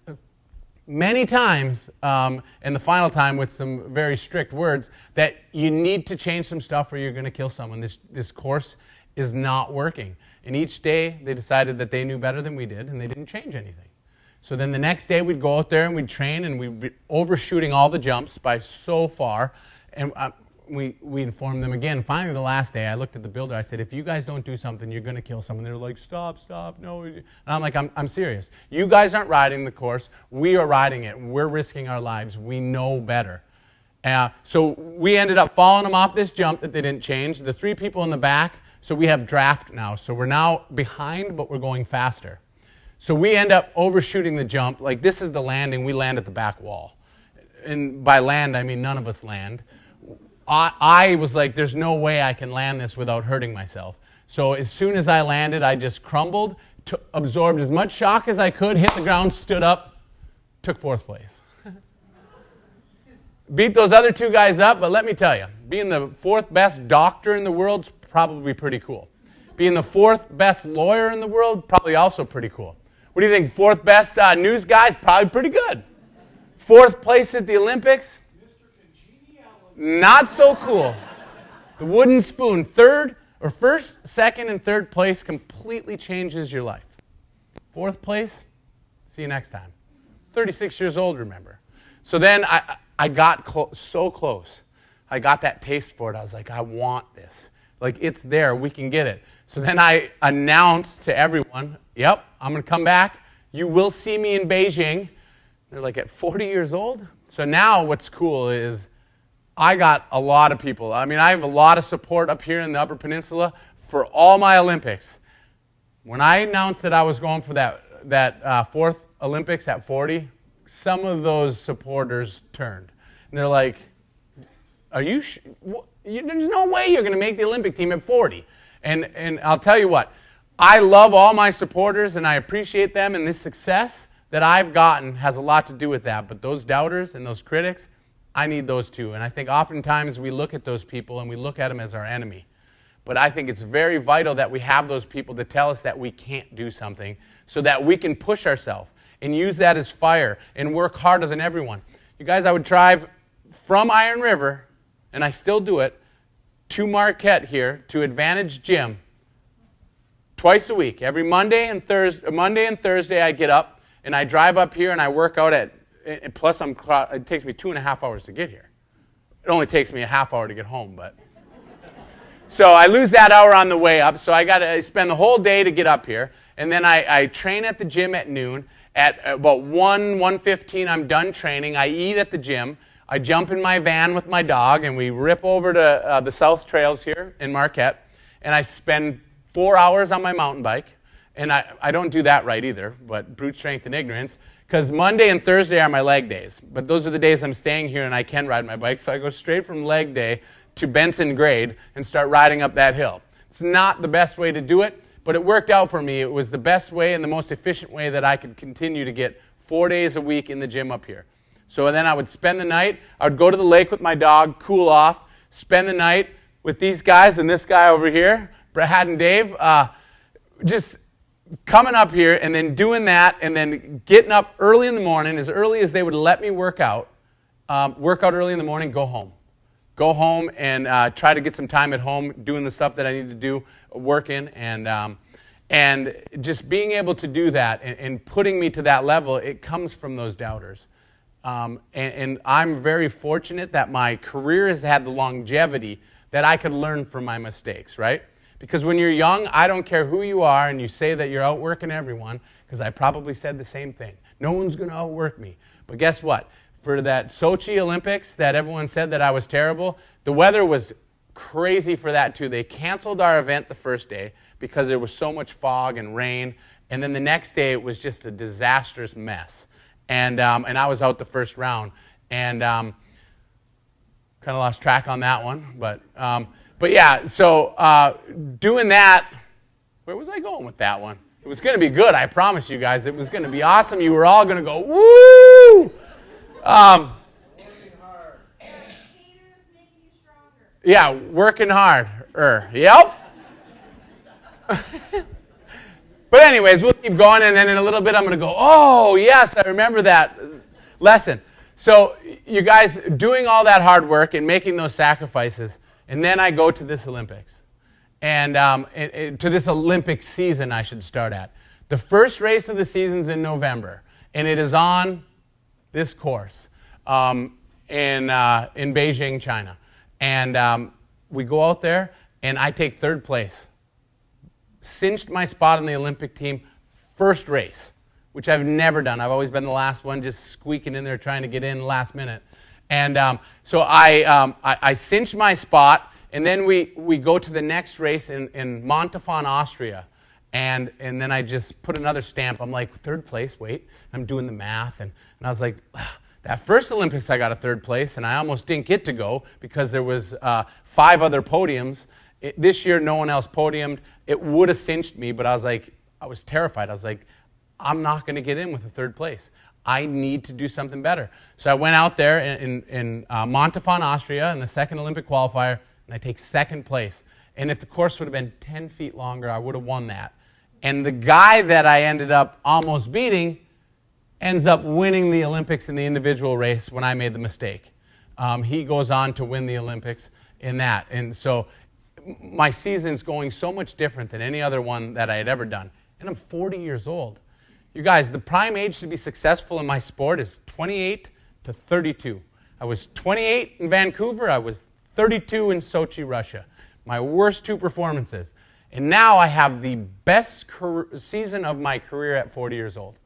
many times, and the final time with some very strict words, that you need to change some stuff or you're going to kill someone. This course is not working. And each day, they decided that they knew better than we did, and they didn't change anything. So then the next day, we'd go out there and we'd train, and we'd be overshooting all the jumps by so far. And we informed them again. Finally, the last day, I looked at the builder. I said, if you guys don't do something, you're going to kill someone. They're like, stop, no. And I'm like, I'm serious. You guys aren't riding the course. We are riding it. We're risking our lives. We know better. So we ended up following them off this jump that they didn't change. The 3 people in the back, so we have draft now. So we're now behind, but we're going faster. So we end up overshooting the jump. Like, this is the landing. We land at the back wall. And by land, I mean none of us land. I was like, there's no way I can land this without hurting myself. So as soon as I landed, I just crumbled, absorbed as much shock as I could, hit the ground, stood up, took 4th place. Beat those other 2 guys up, but let me tell you, being the 4th best doctor in the world's probably pretty cool. Being the 4th best lawyer in the world, probably also pretty cool. What do you think? 4th best news guy? Probably pretty good. 4th place at the Olympics? Not so cool. The wooden spoon. 1st, 2nd, and 3rd place completely changes your life. 4th place? See you next time. 36 years old, remember. So then I got so close. I got that taste for it. I was like, I want this. Like, it's there. We can get it. So then I announced to everyone, yep, I'm going to come back. You will see me in Beijing. They're like, at 40 years old? So now what's cool is I got a lot of people. I mean, I have a lot of support up here in the Upper Peninsula for all my Olympics. When I announced that I was going for that 4th Olympics at 40, some of those supporters turned. And they're like, are you there's no way you're going to make the Olympic team at 40. And I'll tell you what, I love all my supporters, and I appreciate them, and this success that I've gotten has a lot to do with that. But those doubters and those critics, I need those too. And I think oftentimes we look at those people and we look at them as our enemy. But I think it's very vital that we have those people to tell us that we can't do something so that we can push ourselves and use that as fire and work harder than everyone. You guys, I would drive from Iron River, and I still do it, to Marquette here, to Advantage Gym, twice a week. Every Monday and Thursday I get up, and I drive up here and I work out and plus it takes me 2.5 hours to get here. It only takes me a half hour to get home, but... So I lose that hour on the way up, so I spend the whole day to get up here, and then I train at the gym at noon. At about 1:15, I'm done training. I eat at the gym. I jump in my van with my dog, and we rip over to the South Trails here in Marquette, and I spend 4 hours on my mountain bike. And I don't do that right either, but brute strength and ignorance, because Monday and Thursday are my leg days. But those are the days I'm staying here and I can ride my bike, so I go straight from leg day to Benson Grade and start riding up that hill. It's not the best way to do it, but it worked out for me. It was the best way and the most efficient way that I could continue to get 4 days a week in the gym up here. So then I would spend the night. I would go to the lake with my dog, cool off, spend the night with these guys and this guy over here, Brad and Dave, just coming up here and then doing that and then getting up early in the morning, as early as they would let me work out early in the morning, go home. Go home and try to get some time at home doing the stuff that I need to do, working, and just being able to do that and putting me to that level, it comes from those doubters. And I'm very fortunate that my career has had the longevity that I could learn from my mistakes, right? Because when you're young, I don't care who you are and you say that you're outworking everyone, because I probably said the same thing. No one's going to outwork me. But guess what? For that Sochi Olympics that everyone said that I was terrible, the weather was crazy for that too. They canceled our event the first day because there was so much fog and rain, and then the next day it was just a disastrous mess. And I was out the first round, and kind of lost track on that one. But yeah, so doing that, where was I going with that one? It was going to be good, I promise you guys. It was going to be awesome. You were all going to go, woo! Yeah, working hard. Yep. But anyways, we'll keep going, and then in a little bit I'm going to go, oh, yes, I remember that lesson. So you guys doing all that hard work and making those sacrifices, and then I go to this Olympics. And to this Olympic season I should start at. The first race of the season's in November, and it is on this course in Beijing, China. And we go out there, and I take third place. Cinched my spot on the Olympic team, first race, which I've never done. I've always been the last one, just squeaking in there trying to get in last minute. And so I cinched my spot, and then we go to the next race in Montafon, Austria. And then I just put another stamp. I'm like, third place, wait. I'm doing the math. And I was like, that first Olympics I got a third place, and I almost didn't get to go because there was 5 other podiums. This year, no one else podiumed. It would have cinched me, but I was terrified. I was like, I'm not going to get in with a third place. I need to do something better. So I went out there in Montafon, Austria, in the second Olympic qualifier, and I take second place. And if the course would have been 10 feet longer, I would have won that. And the guy that I ended up almost beating ends up winning the Olympics in the individual race when I made the mistake. He goes on to win the Olympics in that. And so my season's going so much different than any other one that I had ever done. And I'm 40 years old. You guys, the prime age to be successful in my sport is 28 to 32. I was 28 in Vancouver. I was 32 in Sochi, Russia. My worst 2 performances. And now I have the best season of my career at 40 years old.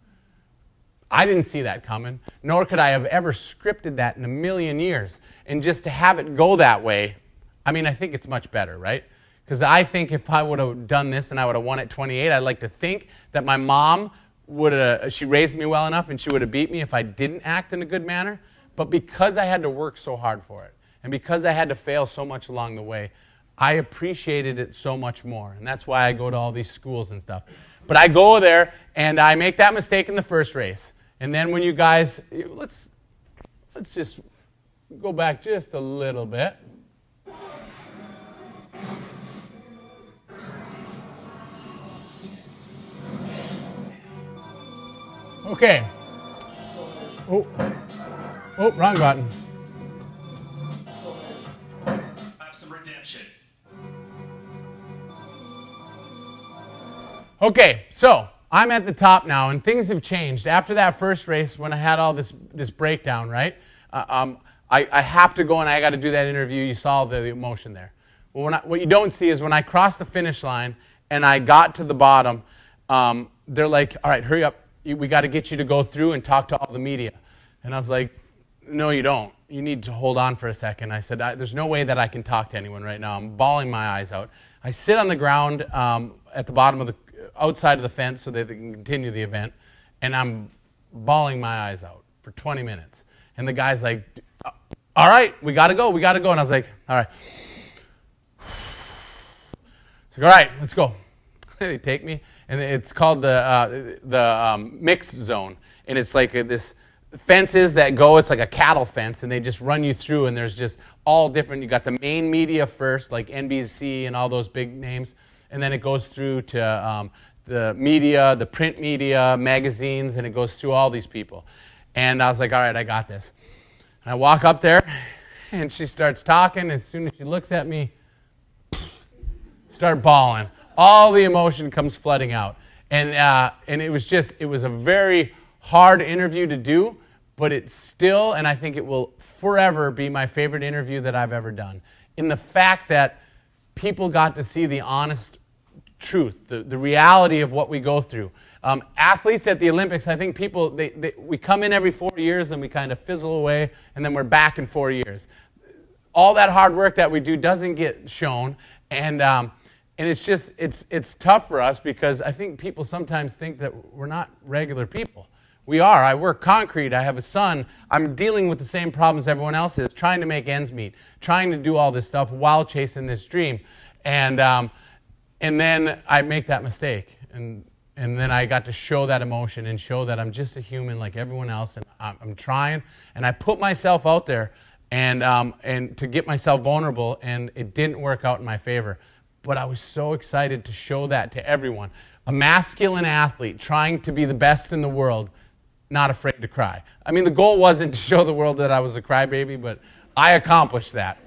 I didn't see that coming, nor could I have ever scripted that in a million years. And just to have it go that way, I mean, I think it's much better, right? Because I think if I would have done this and I would have won at 28, I'd like to think that my mom she raised me well enough and she would have beat me if I didn't act in a good manner. But because I had to work so hard for it, and because I had to fail so much along the way, I appreciated it so much more. And that's why I go to all these schools and stuff. But I go there, and I make that mistake in the first race. And then when you guys, let's just go back just a little bit. Okay. Oh, wrong button. Have some redemption. Okay, so I'm at the top now, and things have changed. After that first race, when I had all this breakdown, right? I have to go and I got to do that interview. You saw the emotion there. Well, what you don't see is when I crossed the finish line and I got to the bottom, they're like, all right, hurry up. We got to get you to go through and talk to all the media. And I was like, no, you don't. You need to hold on for a second. I said, there's no way that I can talk to anyone right now. I'm bawling my eyes out. I sit on the ground at the bottom of the outside of the fence so that they can continue the event, and I'm bawling my eyes out for 20 minutes. And the guy's like, all right, we got to go. And I was like, all right. He's like, all right, let's go. They take me, and it's called the mixed zone. And it's like this fences that go, it's like a cattle fence, and they just run you through, and there's just all different. You got the main media first, like NBC and all those big names, and then it goes through to the media, the print media, magazines, and it goes through all these people. And I was like, all right, I got this. And I walk up there, and she starts talking. As soon as she looks at me, start bawling. All the emotion comes flooding out. And it was a very hard interview to do, but it's still, and I think it will forever be my favorite interview that I've ever done. In the fact that people got to see the honest truth, the reality of what we go through. Athletes at the Olympics, I think we come in every 4 years and we kind of fizzle away, and then we're back in 4 years. All that hard work that we do doesn't get shown, and it's tough for us because I think people sometimes think that we're not regular people. We are. I work concrete. I have a son. I'm dealing with the same problems everyone else is, trying to make ends meet, trying to do all this stuff while chasing this dream. And then I make that mistake. And then I got to show that emotion and show that I'm just a human like everyone else. And I'm trying. And I put myself out there and to get myself vulnerable. And it didn't work out in my favor. But I was so excited to show that to everyone. A masculine athlete trying to be the best in the world, not afraid to cry. I mean, the goal wasn't to show the world that I was a crybaby, but I accomplished that.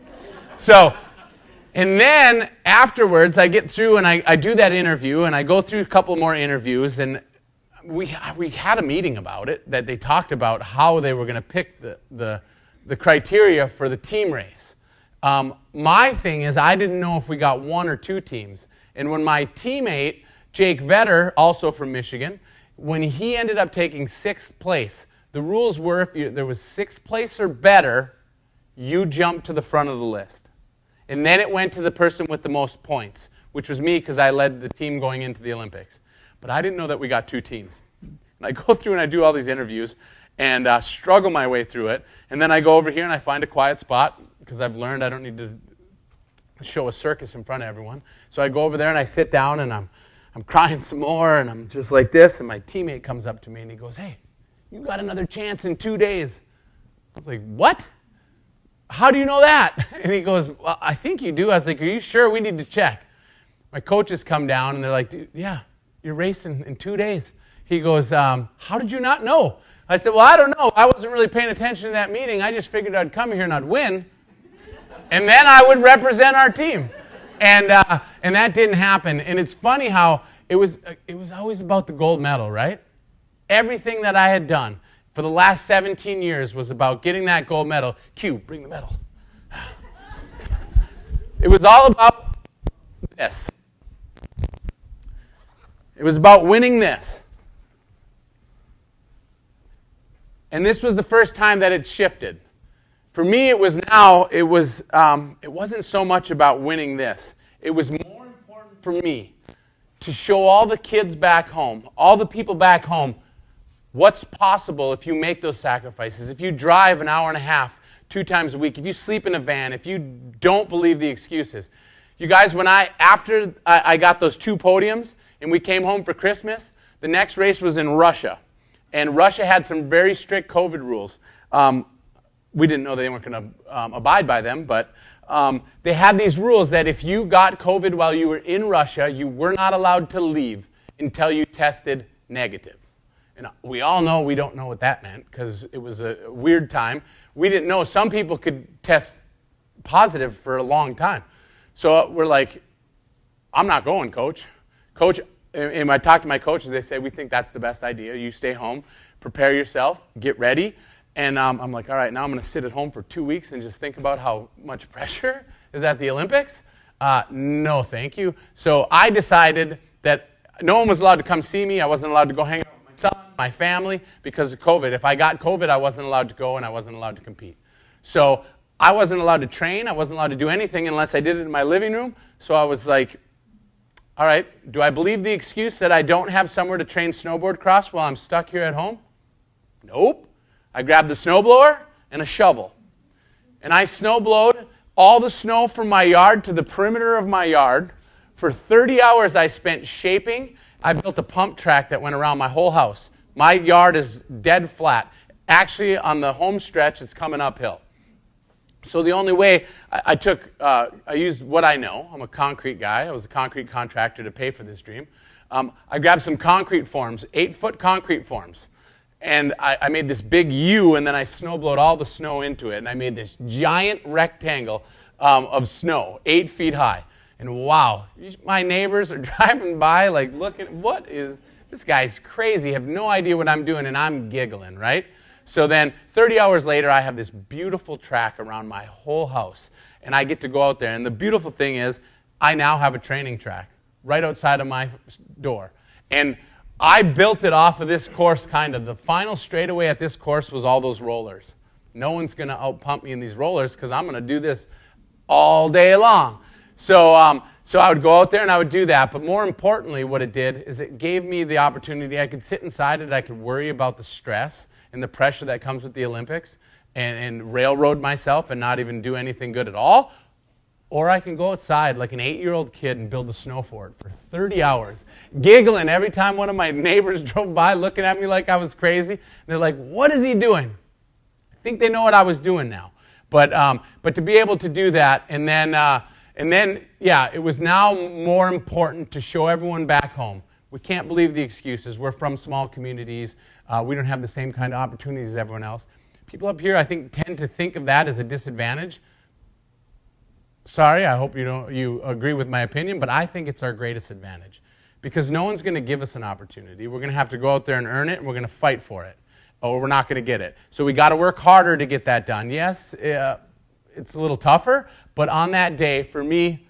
So, and then afterwards, I get through and I do that interview, and I go through a couple more interviews, and we had a meeting about it, that they talked about how they were going to pick the criteria for the team race. My thing is, I didn't know if we got one or two teams. And when my teammate, Jake Vetter, also from Michigan, when he ended up taking 6th place, the rules were if there was 6th place or better, you jumped to the front of the list. And then it went to the person with the most points, which was me because I led the team going into the Olympics. But I didn't know that we got 2 teams. And I go through and I do all these interviews and struggle my way through it. And then I go over here and I find a quiet spot because I've learned I don't need to show a circus in front of everyone. So I go over there and I sit down and I'm crying some more, and I'm just like this, and my teammate comes up to me and he goes, hey, you got another chance in 2 days. I was like, what? How do you know that? And he goes, well, I think you do. I was like, are you sure? We need to check. My coaches come down and they're like, dude, yeah, you're racing in 2 days. He goes, how did you not know? I said, well, I don't know. I wasn't really paying attention to that meeting. I just figured I'd come here and I'd win, and then I would represent our team. And that didn't happen. And it's funny how it was always about the gold medal, right? Everything that I had done for the last 17 years was about getting that gold medal. Q, bring the medal. It was all about this. It was about winning this. And this was the first time that it shifted. For me, it wasn't so much about winning this. It was more important for me to show all the kids back home, all the people back home, what's possible if you make those sacrifices, if you drive an hour and a half 2 times a week, if you sleep in a van, if you don't believe the excuses. You guys, after I got those 2 podiums and we came home for Christmas, the next race was in Russia. And Russia had some very strict COVID rules. we didn't know they weren't going to abide by them, but they had these rules that if you got COVID while you were in Russia, you were not allowed to leave until you tested negative. And we all know we don't know what that meant because it was a weird time. We didn't know some people could test positive for a long time. So we're like, I'm not going, Coach. Coach, and I talk to my coaches, they say, we think that's the best idea. You stay home, prepare yourself, get ready. And I'm like, all right, now I'm going to sit at home for 2 weeks and just think about how much pressure is at the Olympics? No, thank you. So I decided that no one was allowed to come see me. I wasn't allowed to go hang out with my son, my family, because of COVID. If I got COVID, I wasn't allowed to go and I wasn't allowed to compete. So I wasn't allowed to train. I wasn't allowed to do anything unless I did it in my living room. So I was like, all right, do I believe the excuse that I don't have somewhere to train snowboard cross while I'm stuck here at home? Nope. I grabbed the snowblower and a shovel. And I snowblowed all the snow from my yard to the perimeter of my yard. For 30 hours I spent shaping. I built a pump track that went around my whole house. My yard is dead flat. Actually, on the home stretch, it's coming uphill. So the only way I used what I know. I'm a concrete guy. I was a concrete contractor to pay for this dream. I grabbed some concrete forms, 8-foot concrete forms. And I made this big U, and then I snowblowed all the snow into it. And I made this giant rectangle of snow, 8 feet high. And wow, my neighbors are driving by like, looking, this guy's crazy. I have no idea what I'm doing, and I'm giggling, right? So then 30 hours later, I have this beautiful track around my whole house. And I get to go out there. And the beautiful thing is, I now have a training track right outside of my door. And I built it off of this course, kind of. The final straightaway at this course was all those rollers. No one's going to out-pump me in these rollers because I'm going to do this all day long. So I would go out there and I would do that. But more importantly, what it did is it gave me the opportunity. I could sit inside it. I could worry about the stress and the pressure that comes with the Olympics and railroad myself and not even do anything good at all. Or I can go outside like an 8-year-old kid and build a snow fort for 30 hours, giggling every time one of my neighbors drove by, looking at me like I was crazy. And they're like, what is he doing? I think they know what I was doing now. But to be able to do that, and then, it was now more important to show everyone back home. We can't believe the excuses. We're from small communities. We don't have the same kind of opportunities as everyone else. People up here, I think, tend to think of that as a disadvantage. Sorry, I hope you agree with my opinion, but I think it's our greatest advantage because no one's going to give us an opportunity. We're going to have to go out there and earn it, and we're going to fight for it, or we're not going to get it. So we got to work harder to get that done. Yes, it's a little tougher, but on that day, for me,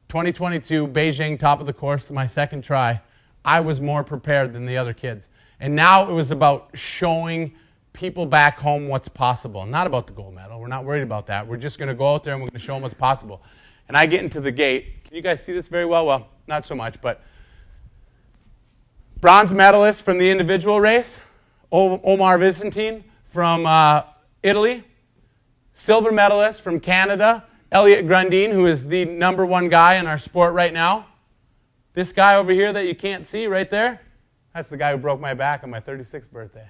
2022, Beijing, top of the course, my second try, I was more prepared than the other kids. And now it was about showing people back home what's possible. Not about the gold medal. We're not worried about that. We're just going to go out there and we're going to show them what's possible. And I get into the gate. Can you guys see this very well? Well, not so much, but bronze medalist from the individual race, Omar Vicentin from Italy. Silver medalist from Canada, Elliot Grundine, who is the #1 guy in our sport right now. This guy over here that you can't see right there, that's the guy who broke my back on my 36th birthday.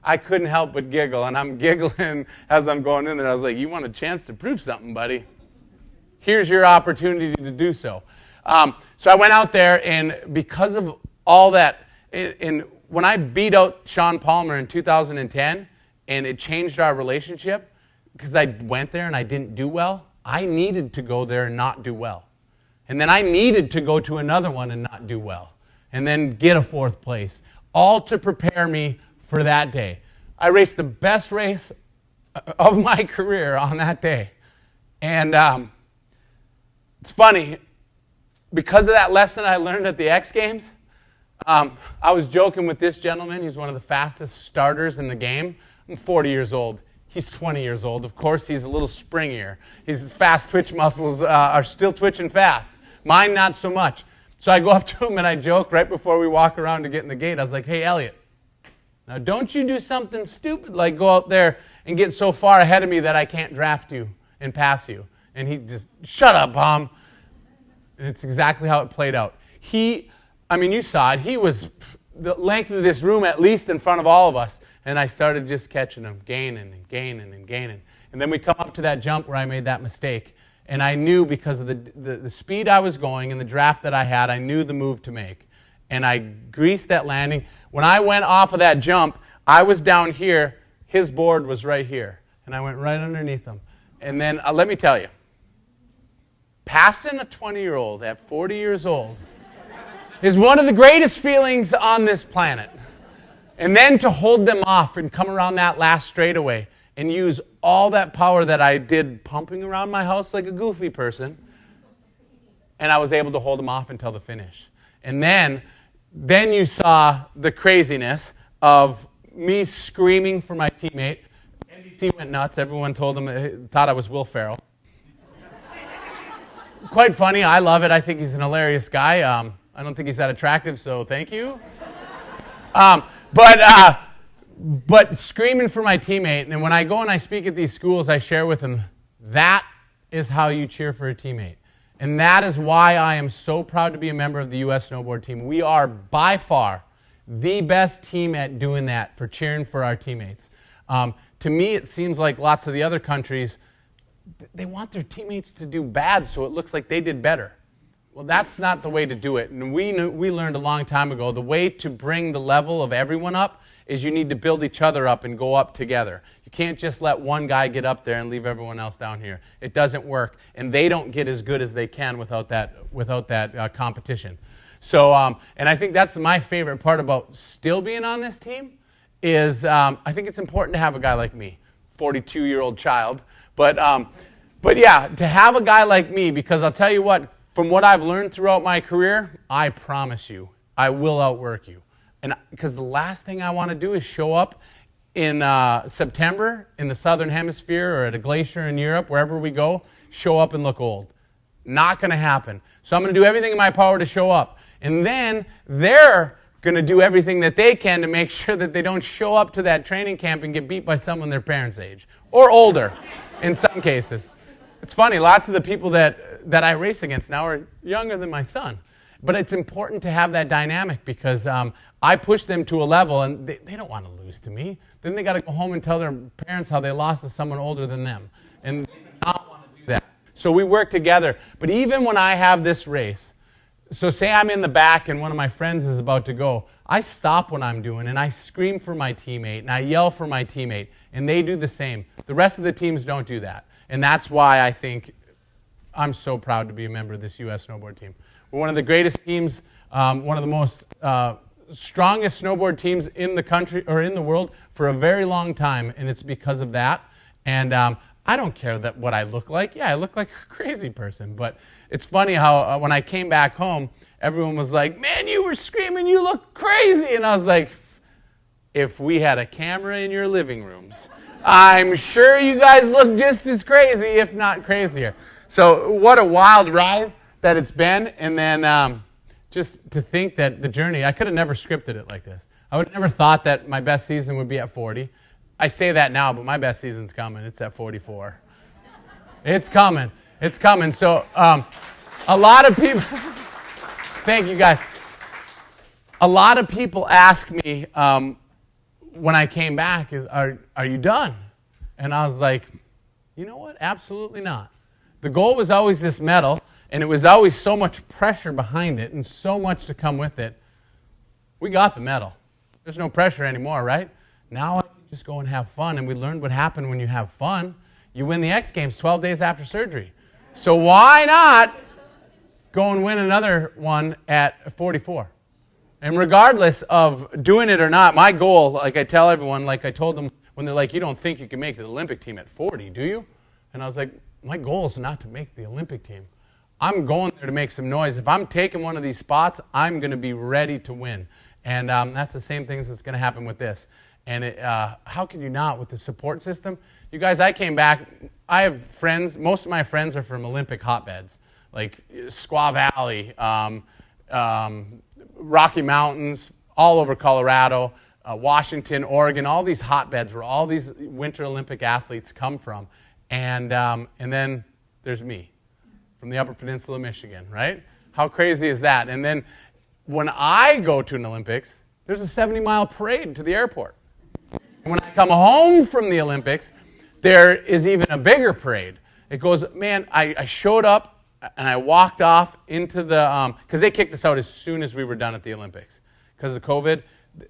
I couldn't help but giggle, and I'm giggling as I'm going in there. I was like, you want a chance to prove something, buddy? Here's your opportunity to do so. So I went out there, and because of all that, and when I beat out Sean Palmer in 2010, and it changed our relationship, because I went there and I didn't do well, I needed to go there and not do well. And then I needed to go to another one and not do well, and then get a 4th place, all to prepare me for that day. I raced the best race of my career on that day. And it's funny, because of that lesson I learned at the X Games, I was joking with this gentleman. He's one of the fastest starters in the game. I'm 40 years old. He's 20 years old. Of course, he's a little springier. His fast twitch muscles are still twitching fast. Mine, not so much. So I go up to him and I joke right before we walk around to get in the gate. I was like, hey, Elliot, now don't you do something stupid like go out there and get so far ahead of me that I can't draft you and pass you. And he just, shut up, Palm. And it's exactly how it played out. You saw it. He was the length of this room at least in front of all of us. And I started just catching them, gaining and gaining and gaining. And then we come up to that jump where I made that mistake. And I knew because of the speed I was going and the draft that I had, I knew the move to make. And I greased that landing. When I went off of that jump, I was down here. His board was right here. And I went right underneath him. And then, let me tell you, passing a 20-year-old at 40 years old is one of the greatest feelings on this planet. And then to hold them off and come around that last straightaway and use all that power that I did pumping around my house like a goofy person, and I was able to hold them off until the finish. And then you saw the craziness of me screaming for my teammate. NBC went nuts. Everyone thought I was Will Ferrell. Quite funny. I love it. I think he's an hilarious guy. I don't think he's that attractive, so thank you. But screaming for my teammate, and when I go and I speak at these schools, I share with them, that is how you cheer for a teammate. And that is why I am so proud to be a member of the U.S. snowboard team. We are by far the best team at doing that, for cheering for our teammates. To me, it seems like lots of the other countries, they want their teammates to do bad so it looks like they did better. Well, that's not the way to do it. And we learned a long time ago, the way to bring the level of everyone up is you need to build each other up and go up together. You can't just let one guy get up there and leave everyone else down here. It doesn't work. And they don't get as good as they can without that competition. So, and I think that's my favorite part about still being on this team is I think it's important to have a guy like me, 42-year-old child. But yeah, to have a guy like me, because I'll tell you what, from what I've learned throughout my career, I promise you, I will outwork you. And because the last thing I want to do is show up in September in the Southern Hemisphere or at a glacier in Europe, wherever we go, show up and look old. Not going to happen. So I'm going to do everything in my power to show up. And then they're going to do everything that they can to make sure that they don't show up to that training camp and get beat by someone their parents' age or older in some cases. It's funny, lots of the people that I race against now are younger than my son. But it's important to have that dynamic because I push them to a level and they don't want to lose to me. Then they got to go home and tell their parents how they lost to someone older than them. And they do not want to do that. So we work together. But even when I have this race, so say I'm in the back and one of my friends is about to go, I stop what I'm doing and I scream for my teammate and I yell for my teammate. And they do the same. The rest of the teams don't do that. And that's why I think I'm so proud to be a member of this U.S. snowboard team. We're one of the greatest teams, one of the most strongest snowboard teams in the country or in the world for a very long time, and it's because of that. And I don't care what I look like. Yeah, I look like a crazy person, but it's funny how when I came back home, everyone was like, "Man, you were screaming, you look crazy," and I was like, "If we had a camera in your living rooms, I'm sure you guys look just as crazy, if not crazier." So what a wild ride that it's been. And then just to think that the journey, I could have never scripted it like this. I would have never thought that my best season would be at 40. I say that now, but my best season's coming. It's at 44. It's coming. It's coming. So a lot of people, thank you guys. A lot of people ask me when I came back, are you done? And I was like, you know what? Absolutely not. The goal was always this medal, and it was always so much pressure behind it and so much to come with it. We got the medal. There's no pressure anymore, right? Now I can just go and have fun, and we learned what happened when you have fun. You win the X Games 12 days after surgery. So why not go and win another one at 44? And regardless of doing it or not, my goal, like I tell everyone, like I told them when they're like, "You don't think you can make the Olympic team at 40, do you?" And I was like, my goal is not to make the Olympic team. I'm going there to make some noise. If I'm taking one of these spots, I'm going to be ready to win. And that's the same thing that's going to happen with this. And how can you not with the support system? You guys, I came back. I have friends. Most of my friends are from Olympic hotbeds, like Squaw Valley, Rocky Mountains, all over Colorado, Washington, Oregon, all these hotbeds where all these Winter Olympic athletes come from. And then there's me from the Upper Peninsula of Michigan, right? How crazy is that? And then when I go to an Olympics, there's a 70-mile parade to the airport. And when I come home from the Olympics, there is even a bigger parade. It goes, man, I showed up and I walked off into the, because they kicked us out as soon as we were done at the Olympics. Because of COVID,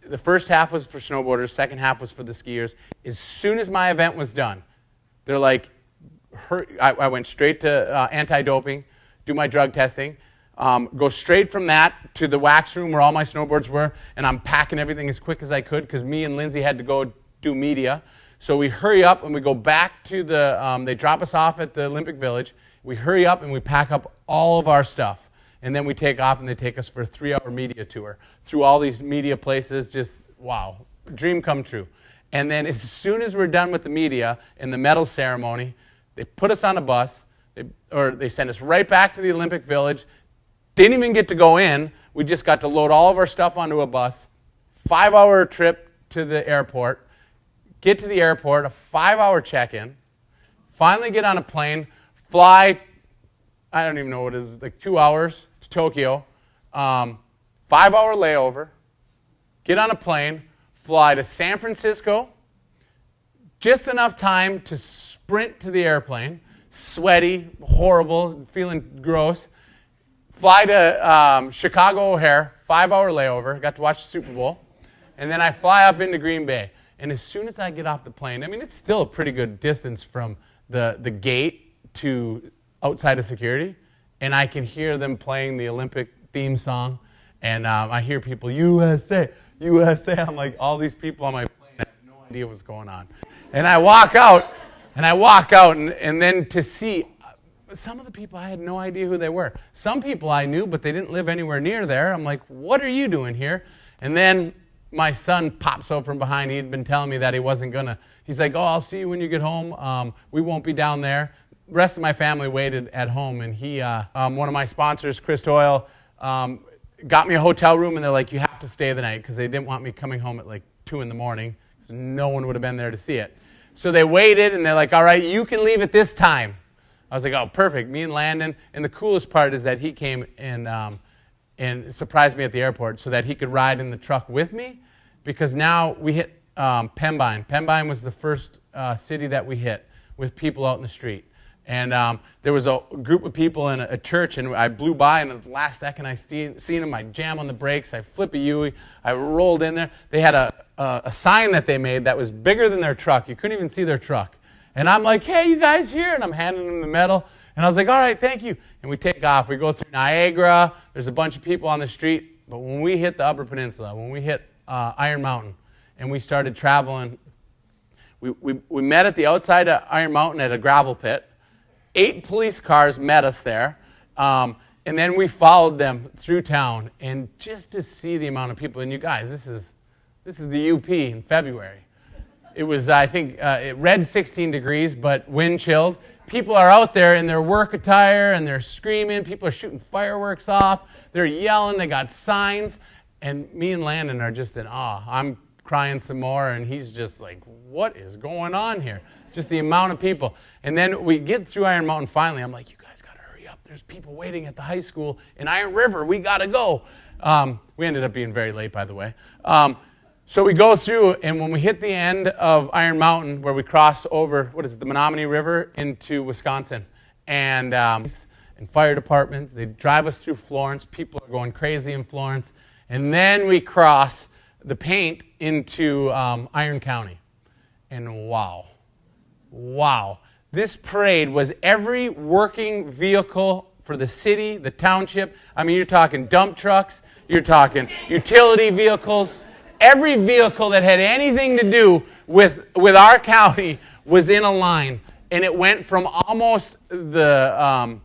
the first half was for snowboarders, second half was for the skiers. As soon as my event was done, they're like, I went straight to anti-doping, do my drug testing, go straight from that to the wax room where all my snowboards were, and I'm packing everything as quick as I could because me and Lindsay had to go do media. So we hurry up and we go back to the, they drop us off at the Olympic Village. We hurry up and we pack up all of our stuff. And then we take off and they take us for a 3-hour media tour through all these media places. Just, wow, dream come true. And then as soon as we're done with the media and the medal ceremony, they put us on a bus, they send us right back to the Olympic Village. Didn't even get to go in. We just got to load all of our stuff onto a bus, 5-hour trip to the airport, get to the airport, a 5-hour check-in, finally get on a plane, fly, I don't even know what it is, like 2 hours to Tokyo, 5-hour layover, get on a plane, fly to San Francisco, just enough time to sprint to the airplane, sweaty, horrible, feeling gross, fly to Chicago O'Hare, 5-hour layover, got to watch the Super Bowl, and then I fly up into Green Bay. And as soon as I get off the plane, I mean, it's still a pretty good distance from the gate to outside of security, and I can hear them playing the Olympic theme song, and I hear people, USA, USA. I'm like, all these people on my plane have no idea what's going on. And I walk out, and then to see some of the people, I had no idea who they were. Some people I knew, but they didn't live anywhere near there. I'm like, what are you doing here? And then my son pops out from behind. He had been telling me that he wasn't going to. He's like, oh, I'll see you when you get home. We won't be down there. The rest of my family waited at home, and he, one of my sponsors, Chris Doyle, got me a hotel room, and they're like, you have to stay the night, because they didn't want me coming home at like 2 in the morning, so no one would have been there to see it. So they waited, and they're like, all right, you can leave at this time. I was like, oh, perfect. Me and Landon, and the coolest part is that he came and surprised me at the airport so that he could ride in the truck with me, because now we hit Pembine. Pembine was the first city that we hit with people out in the street. And there was a group of people in a church, and I blew by, and at the last second I seen them. I jam on the brakes, I flip a U-ey, I rolled in there. They had a sign that they made that was bigger than their truck. You couldn't even see their truck. And I'm like, hey, you guys here? And I'm handing them the medal. And I was like, all right, thank you. And we take off. We go through Niagara. There's a bunch of people on the street. But when we hit the Upper Peninsula, when we hit Iron Mountain, and we started traveling, we met at the outside of Iron Mountain at a gravel pit. 8 police cars met us there, and then we followed them through town, and just to see the amount of people, and you guys, this is the UP in February. It was, I think, it read 16 degrees, but wind chilled. People are out there in their work attire, and they're screaming. People are shooting fireworks off. They're yelling. They got signs, and me and Landon are just in awe. I'm crying some more, and he's just like, what is going on here? Just the amount of people. And then we get through Iron Mountain finally. I'm like, you guys got to hurry up. There's people waiting at the high school in Iron River. We got to go. We ended up being very late, by the way. So we go through, and when we hit the end of Iron Mountain, where we cross over, the Menominee River into Wisconsin, and fire departments, they drive us through Florence. People are going crazy in Florence. And then we cross the paint into Iron County. And wow. This parade was every working vehicle for the city, the township. I mean, you're talking dump trucks, you're talking utility vehicles. Every vehicle that had anything to do with our county was in a line. And it went from almost the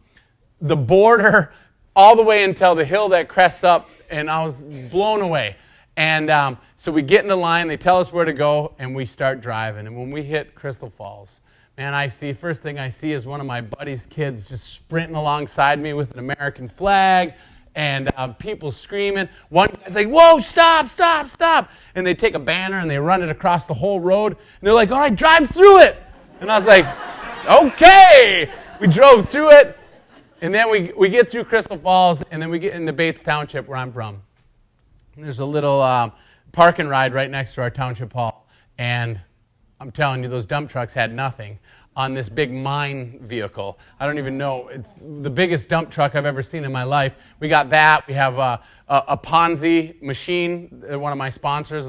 border all the way until the hill that crests up, and I was blown away. And so we get in the line, they tell us where to go, and we start driving. And when we hit Crystal Falls, man, first thing I see is one of my buddy's kids just sprinting alongside me with an American flag, and people screaming. One guy's like, whoa, stop, stop, stop. And they take a banner and they run it across the whole road. And they're like, all right, drive through it. And I was like, okay. We drove through it, and then we get through Crystal Falls, and then we get into Bates Township, where I'm from. There's a little park and ride right next to our township hall. And I'm telling you, those dump trucks had nothing on this big mine vehicle. I don't even know. It's the biggest dump truck I've ever seen in my life. We got that. We have a Ponzi machine, one of my sponsors,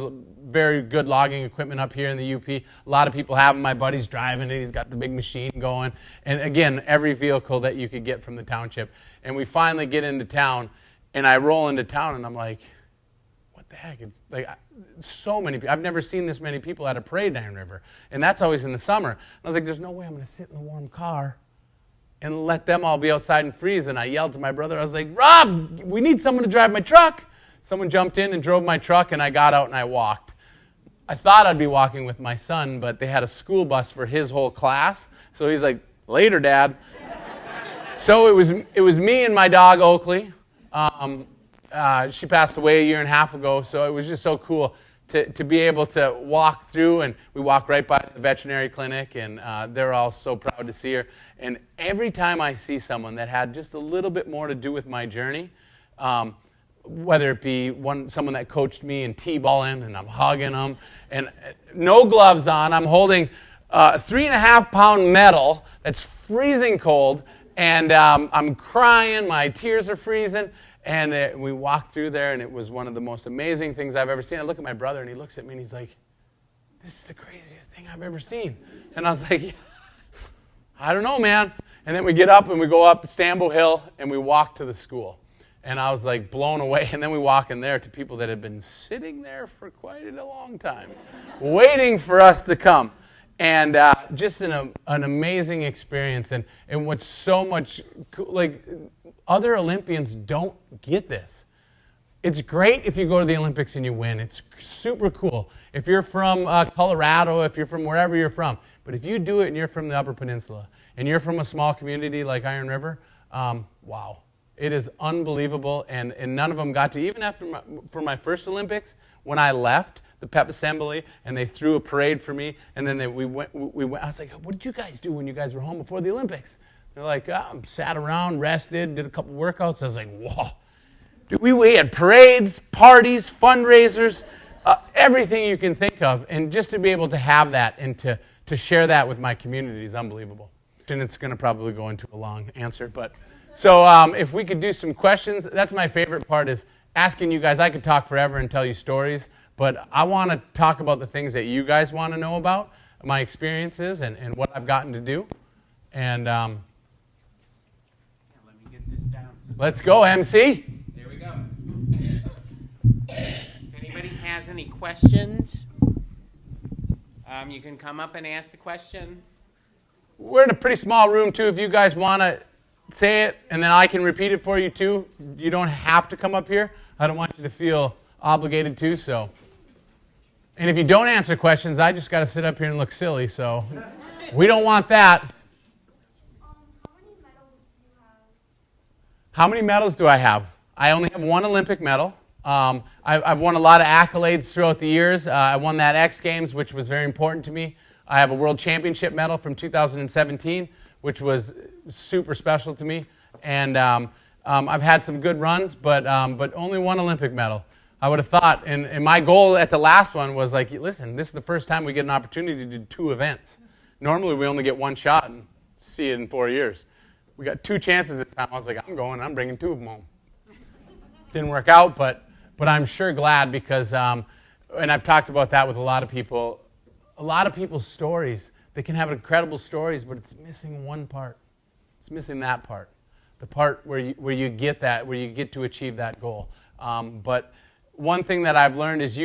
very good logging equipment up here in the UP. A lot of people have them. My buddy's driving it. He's got the big machine going. And again, every vehicle that you could get from the township. And we finally get into town, and I roll into town, and I'm like, what the heck? It's like so many people. I've never seen this many people at a parade in Iron River. And that's always in the summer. And I was like, there's no way I'm going to sit in a warm car and let them all be outside and freeze. And I yelled to my brother. I was like, Rob, we need someone to drive my truck. Someone jumped in and drove my truck, and I got out and I walked. I thought I'd be walking with my son, but they had a school bus for his whole class. So he's like, later, Dad. So it was me and my dog, Oakley. She passed away a year and a half ago, so it was just so cool to be able to walk through, and we walk right by the veterinary clinic, and they're all so proud to see her. And every time I see someone that had just a little bit more to do with my journey, whether it be someone that coached me in T-balling, and I'm hugging them, and no gloves on, I'm holding a 3.5-pound medal that's freezing cold, and I'm crying, my tears are freezing. And we walked through there, and it was one of the most amazing things I've ever seen. I look at my brother, and he looks at me, and he's like, this is the craziest thing I've ever seen. And I was like, yeah, I don't know, man. And then we get up, and we go up Stambo Hill, and we walk to the school. And I was like blown away. And then we walk in there to people that had been sitting there for quite a long time, waiting for us to come. And just an amazing experience. And what's so much cool, like, other Olympians don't get this. It's great if you go to the Olympics and you win. It's super cool. If you're from Colorado, if you're from wherever you're from. But if you do it and you're from the Upper Peninsula, and you're from a small community like Iron River, wow. It is unbelievable, and none of them got to, even for my first Olympics, when I left the pep assembly, and they threw a parade for me, and then we went. I was like, what did you guys do when you guys were home before the Olympics? They're like, sat around, rested, did a couple workouts. I was like, whoa. Dude, we had parades, parties, fundraisers, everything you can think of. And just to be able to have that and to share that with my community is unbelievable. And it's going to probably go into a long answer. But so if we could do some questions, that's my favorite part, is asking you guys. I could talk forever and tell you stories, but I want to talk about the things that you guys want to know about, my experiences and what I've gotten to do. And let's go, MC. There we go. If anybody has any questions, you can come up and ask the question. We're in a pretty small room, too. If you guys want to say it, and then I can repeat it for you, too. You don't have to come up here. I don't want you to feel obligated to, so. And if you don't answer questions, I just got to sit up here and look silly, so we don't want that. How many medals do I have? I only have one Olympic medal. I've won a lot of accolades throughout the years. I won that X Games, which was very important to me. I have a World Championship medal from 2017, which was super special to me. And I've had some good runs, but only one Olympic medal. I would have thought, and my goal at the last one was like, listen, this is the first time we get an opportunity to do 2 events. Normally we only get 1 shot and see it in 4 years. We got 2 chances this time. I was like, I'm bringing 2 of them home. Didn't work out, but I'm sure glad because, and I've talked about that with a lot of people. A lot of people's stories, they can have incredible stories, but it's missing one part. It's missing that part, the part where you get that, where you get to achieve that goal. But one thing that I've learned is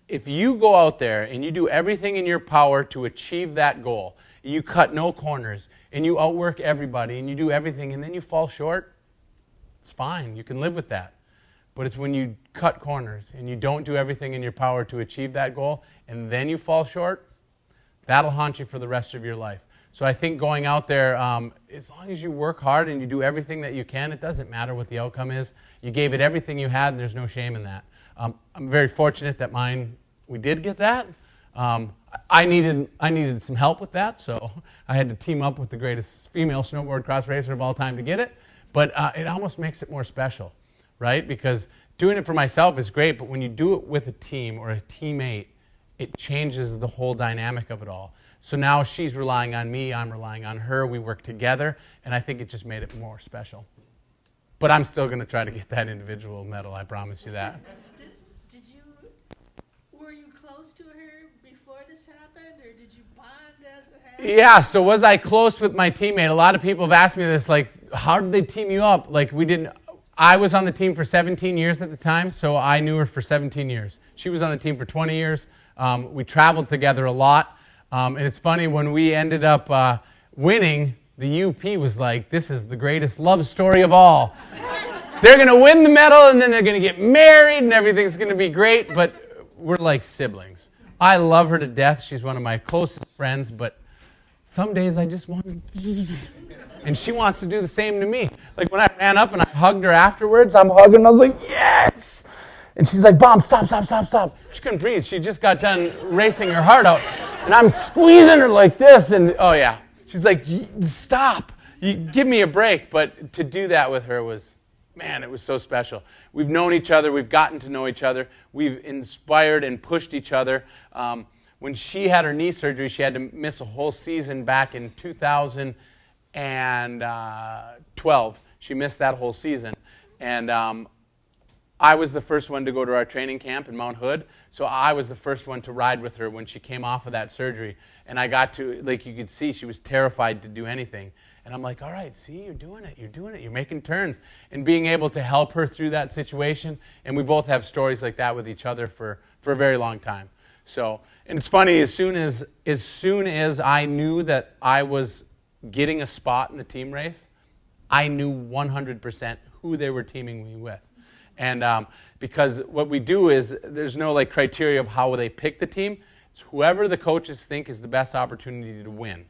if you go out there and you do everything in your power to achieve that goal, you cut no corners, and you outwork everybody, and you do everything, and then you fall short, it's fine. You can live with that. But it's when you cut corners and you don't do everything in your power to achieve that goal, and then you fall short, that'll haunt you for the rest of your life. So I think going out there, as long as you work hard and you do everything that you can, it doesn't matter what the outcome is. You gave it everything you had, and there's no shame in that. I'm very fortunate that we did get that. I needed some help with that, so I had to team up with the greatest female snowboard cross racer of all time to get it. But it almost makes it more special, right? Because doing it for myself is great, but when you do it with a team or a teammate, it changes the whole dynamic of it all. So now she's relying on me, I'm relying on her, we work together, and I think it just made it more special. But I'm still going to try to get that individual medal, I promise you that. Were you close to her before this happened, or did you bond as it happened? Yeah, so was I close with my teammate? A lot of people have asked me this, like, how did they team you up? Like, I was on the team for 17 years at the time, so I knew her for 17 years. She was on the team for 20 years. We traveled together a lot. And it's funny, when we ended up winning, the UP was like, this is the greatest love story of all. They're going to win the medal, and then they're going to get married, and everything's going to be great, but we're like siblings. I love her to death. She's one of my closest friends, but some days I just want to... And she wants to do the same to me. Like when I ran up and I hugged her afterwards, I'm hugging, I was like, yes! And she's like, Baum, stop. She couldn't breathe. She just got done racing her heart out. And I'm squeezing her like this, and oh yeah. She's like, stop. You give me a break. But to do that with her was, man, it was so special. We've known each other. We've gotten to know each other. We've inspired and pushed each other. When she had her knee surgery, she had to miss a whole season back in 2012. She missed that whole season. And I was the first one to go to our training camp in Mount Hood, so I was the first one to ride with her when she came off of that surgery. And I got to, like you could see, she was terrified to do anything. And I'm like, all right, see, you're doing it, you're making turns. And being able to help her through that situation, and we both have stories like that with each other for a very long time. So, and it's funny, as soon as I knew that I was getting a spot in the team race, I knew 100% who they were teaming me with. And because what we do is there's no like criteria of how they pick the team. It's whoever the coaches think is the best opportunity to win.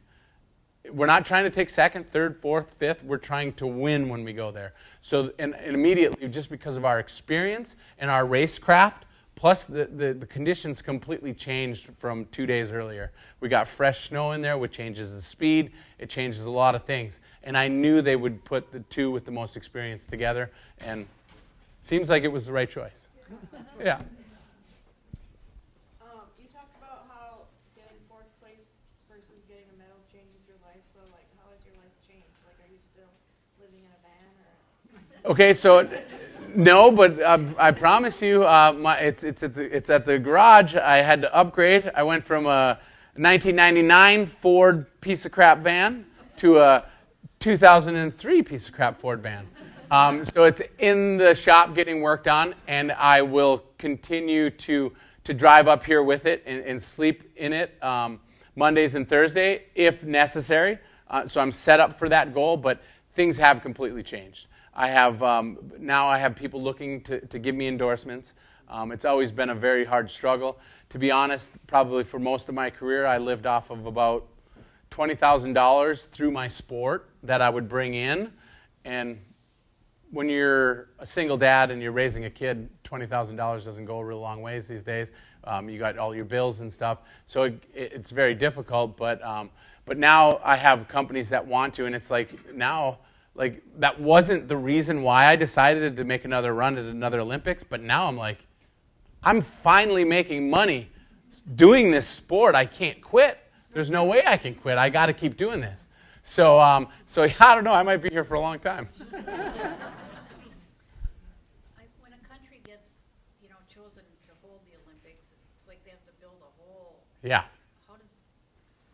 We're not trying to take second, third, fourth, fifth. We're trying to win when we go there. So and immediately, just because of our experience and our racecraft, plus the conditions completely changed from 2 days earlier. We got fresh snow in there, which changes the speed. It changes a lot of things. And I knew they would put the two with the most experience together. And seems like it was the right choice. Yeah. You talked about how getting fourth place versus getting a medal changes your life. So, like, how has your life changed? Like, are you still living in a van, or? Okay, so no, but I promise you, it's at the garage. I had to upgrade. I went from a 1999 Ford piece of crap van to a 2003 piece of crap Ford van. So it's in the shop getting worked on, and I will continue to drive up here with it and sleep in it Mondays and Thursday if necessary. So I'm set up for that goal, but things have completely changed. I have now I have people looking to give me endorsements. It's always been a very hard struggle. To be honest, probably for most of my career, I lived off of about $20,000 through my sport that I would bring in, and when you're a single dad and you're raising a kid, $20,000 doesn't go a real long ways these days. You got all your bills and stuff, so it's very difficult. But now I have companies that want to, and it's like now, like that wasn't the reason why I decided to make another run at another Olympics. But now I'm like, I'm finally making money doing this sport. I can't quit. There's no way I can quit. I got to keep doing this. So yeah, I don't know. I might be here for a long time. When a country gets, chosen to hold the Olympics, it's like they have to build a whole. Yeah. How does?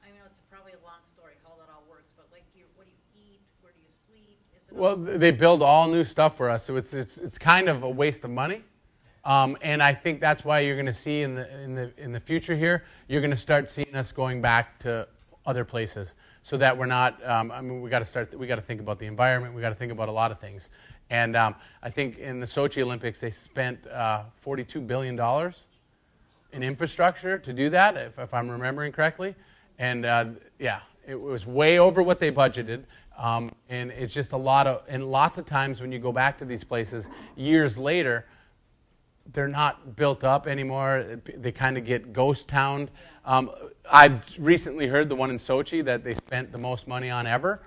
I mean, it's probably a long story how that all works, but like, what do you eat? Where do you sleep? Well, they build all new stuff for us, so it's kind of a waste of money. And I think that's why you're going to see in the future here, you're going to start seeing us going back to other places, so that we're not. We got to think about the environment. We got to think about a lot of things. And I think in the Sochi Olympics, they spent $42 billion in infrastructure to do that, if I'm remembering correctly. And yeah, it was way over what they budgeted. And it's just and lots of times when you go back to these places years later, they're not built up anymore. They kind of get ghost towned. I recently heard the one in Sochi that they spent the most money on ever.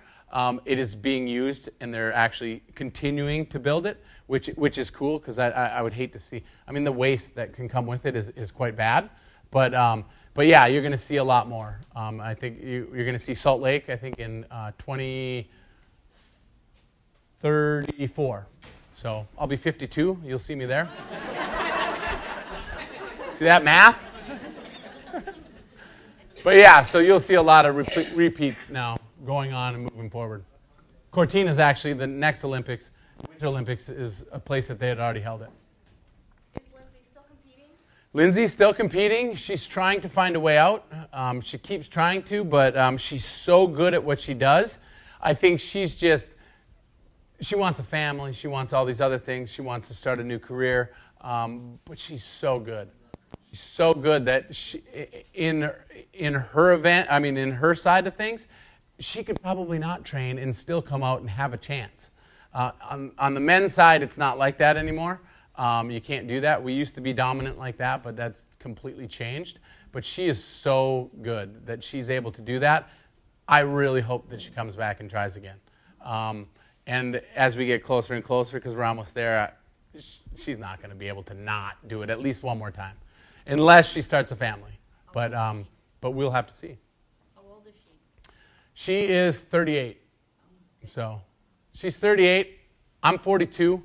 It is being used, and they're actually continuing to build it, which is cool because I would hate to see. I mean, the waste that can come with it is quite bad, but yeah, you're going to see a lot more. I think you're going to see Salt Lake. I think in 2034. So I'll be 52. You'll see me there. See that math? But yeah, so you'll see a lot of repeats now going on and moving forward. Cortina is actually the next Olympics. Winter Olympics is a place that they had already held it. Is Lindsay still competing? Lindsay's still competing. She's trying to find a way out. She keeps trying to, but she's so good at what she does. I think she wants a family. She wants all these other things. She wants to start a new career, but she's so good. She's so good that in her event, I mean, in her side of things, she could probably not train and still come out and have a chance. On the men's side, it's not like that anymore. You can't do that. We used to be dominant like that, but that's completely changed. But she is so good that she's able to do that. I really hope that she comes back and tries again. And as we get closer and closer, because we're almost there, she's not going to be able to not do it at least one more time, unless she starts a family. But we'll have to see. How old is she? She is 38. So she's 38. I'm 42.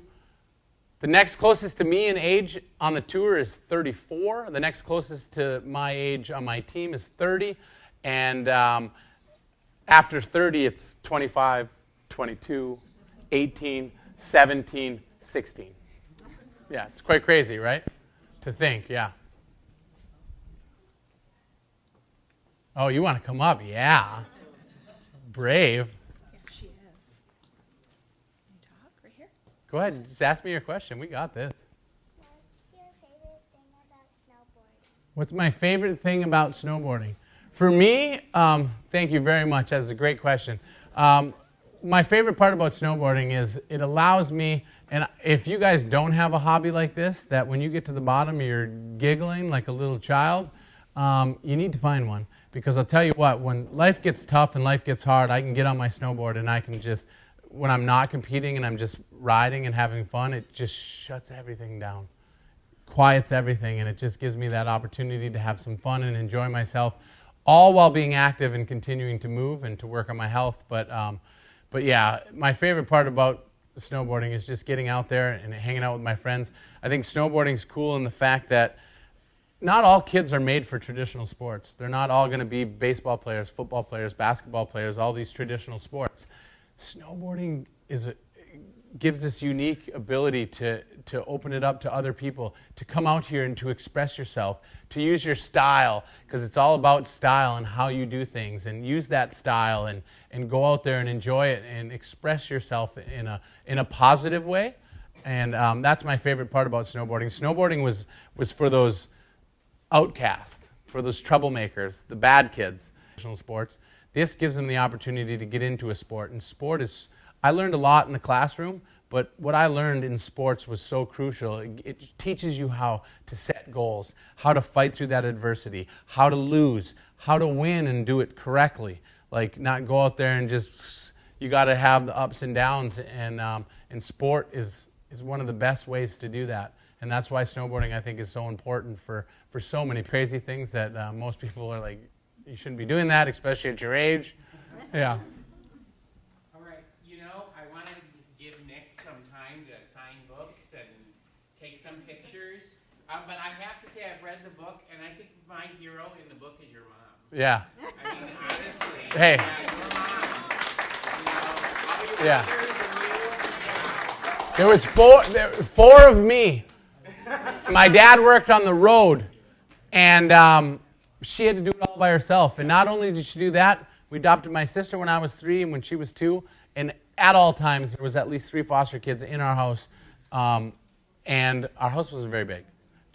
The next closest to me in age on the tour is 34. The next closest to my age on my team is 30. And after 30, it's 25, 22, 18, 17, 16. Yeah, it's quite crazy, right? To think, yeah. Oh, you want to come up? Yeah. Brave. Yeah, she is. Can you talk right here? Go ahead. Just ask me your question. We got this. What's your favorite thing about snowboarding? What's my favorite thing about snowboarding? For me, thank you very much. That's a great question. My favorite part about snowboarding is it allows me, and if you guys don't have a hobby like this, that when you get to the bottom, you're giggling like a little child, you need to find one. Because I'll tell you what, when life gets tough and life gets hard, I can get on my snowboard and I can just, when I'm not competing and I'm just riding and having fun, it just shuts everything down, quiets everything, and it just gives me that opportunity to have some fun and enjoy myself, all while being active and continuing to move and to work on my health. But yeah, my favorite part about snowboarding is just getting out there and hanging out with my friends. I think snowboarding is cool in the fact that not all kids are made for traditional sports. They're not all going to be baseball players, football players, basketball players, all these traditional sports. Snowboarding gives this unique ability to open it up to other people, to come out here and to express yourself, to use your style, because it's all about style and how you do things, and use that style and go out there and enjoy it and express yourself in a positive way. And that's my favorite part about snowboarding. Snowboarding was for those outcasts, for those troublemakers, the bad kids. Sports. This gives them the opportunity to get into a sport. And sport is, I learned a lot in the classroom, but what I learned in sports was so crucial. It teaches you how to set goals, how to fight through that adversity, how to lose, how to win and do it correctly. Like not go out there and just, you got to have the ups and downs, and sport is one of the best ways to do that. And that's why snowboarding, I think, is so important for so many crazy things that most people are like, you shouldn't be doing that, especially at your age. Yeah. All right. You know, I want to give Nick some time to sign books and take some pictures. But I have to say, I've read the book, and I think my hero in the book is your mom. Yeah. I mean, honestly. Hey. Your mom. You know, all your Yeah. brothers and you. There was four of me. My dad worked on the road, and she had to do it all by herself. And not only did she do that, we adopted my sister when I was 3 and when she was 2. And at all times, there was at least 3 foster kids in our house. And our house wasn't very big.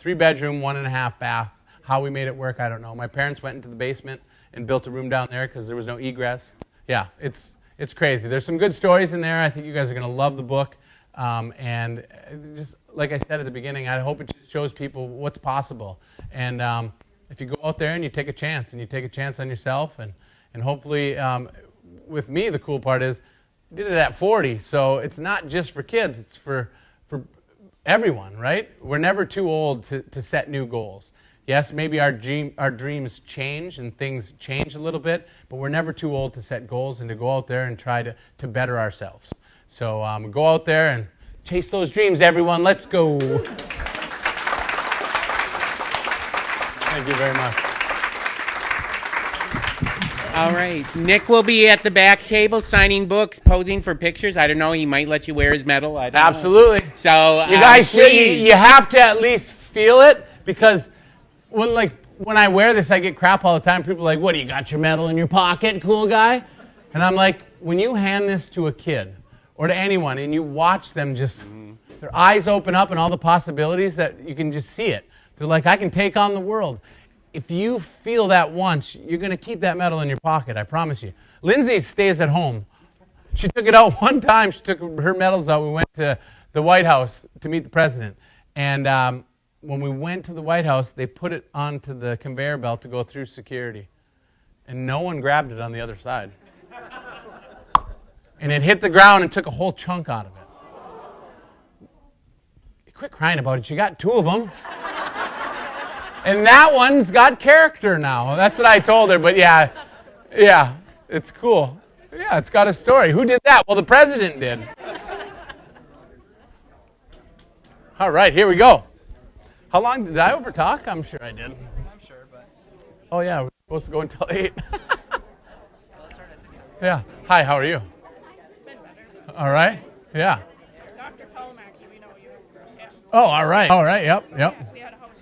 3-bedroom, 1.5 bath. How we made it work, I don't know. My parents went into the basement and built a room down there because there was no egress. Yeah, it's crazy. There's some good stories in there. I think you guys are going to love the book. And just like I said at the beginning, I hope it just shows people what's possible. And if you go out there and you take a chance, and you take a chance on yourself, and hopefully with me, the cool part is, I did it at 40, so it's not just for kids, it's for everyone, right? We're never too old to set new goals. Yes, maybe our dreams change and things change a little bit, but we're never too old to set goals and to go out there and try to better ourselves. So go out there and chase those dreams, everyone. Let's go. Thank you very much. All right. Nick will be at the back table signing books, posing for pictures. I don't know. He might let you wear his medal. I don't know. Absolutely. So you guys please. you have to at least feel it, because when I wear this, I get crap all the time. People are like, what, do you got your medal in your pocket, cool guy? And I'm like, when you hand this to a kid or to anyone and you watch them just, their eyes open up and all the possibilities, that you can just see it. They're like, I can take on the world. If you feel that once, you're going to keep that medal in your pocket, I promise you. Lindsay stays at home. She took it out one time. She took her medals out. We went to the White House to meet the president. And when we went to the White House, they put it onto the conveyor belt to go through security. And no one grabbed it on the other side. And it hit the ground and took a whole chunk out of it. Quit crying about it. You got 2 of them. And that one's got character now. That's what I told her. But yeah, it's cool. Yeah, it's got a story. Who did that? Well, the president did. All right, here we go. How long did I overtalk? I'm sure I did. I'm sure, but. Oh yeah, we're supposed to go until 8. Yeah. Hi, how are you? All right. Yeah. Dr. Pomack, we know you. Oh, all right. All right. Yep. We had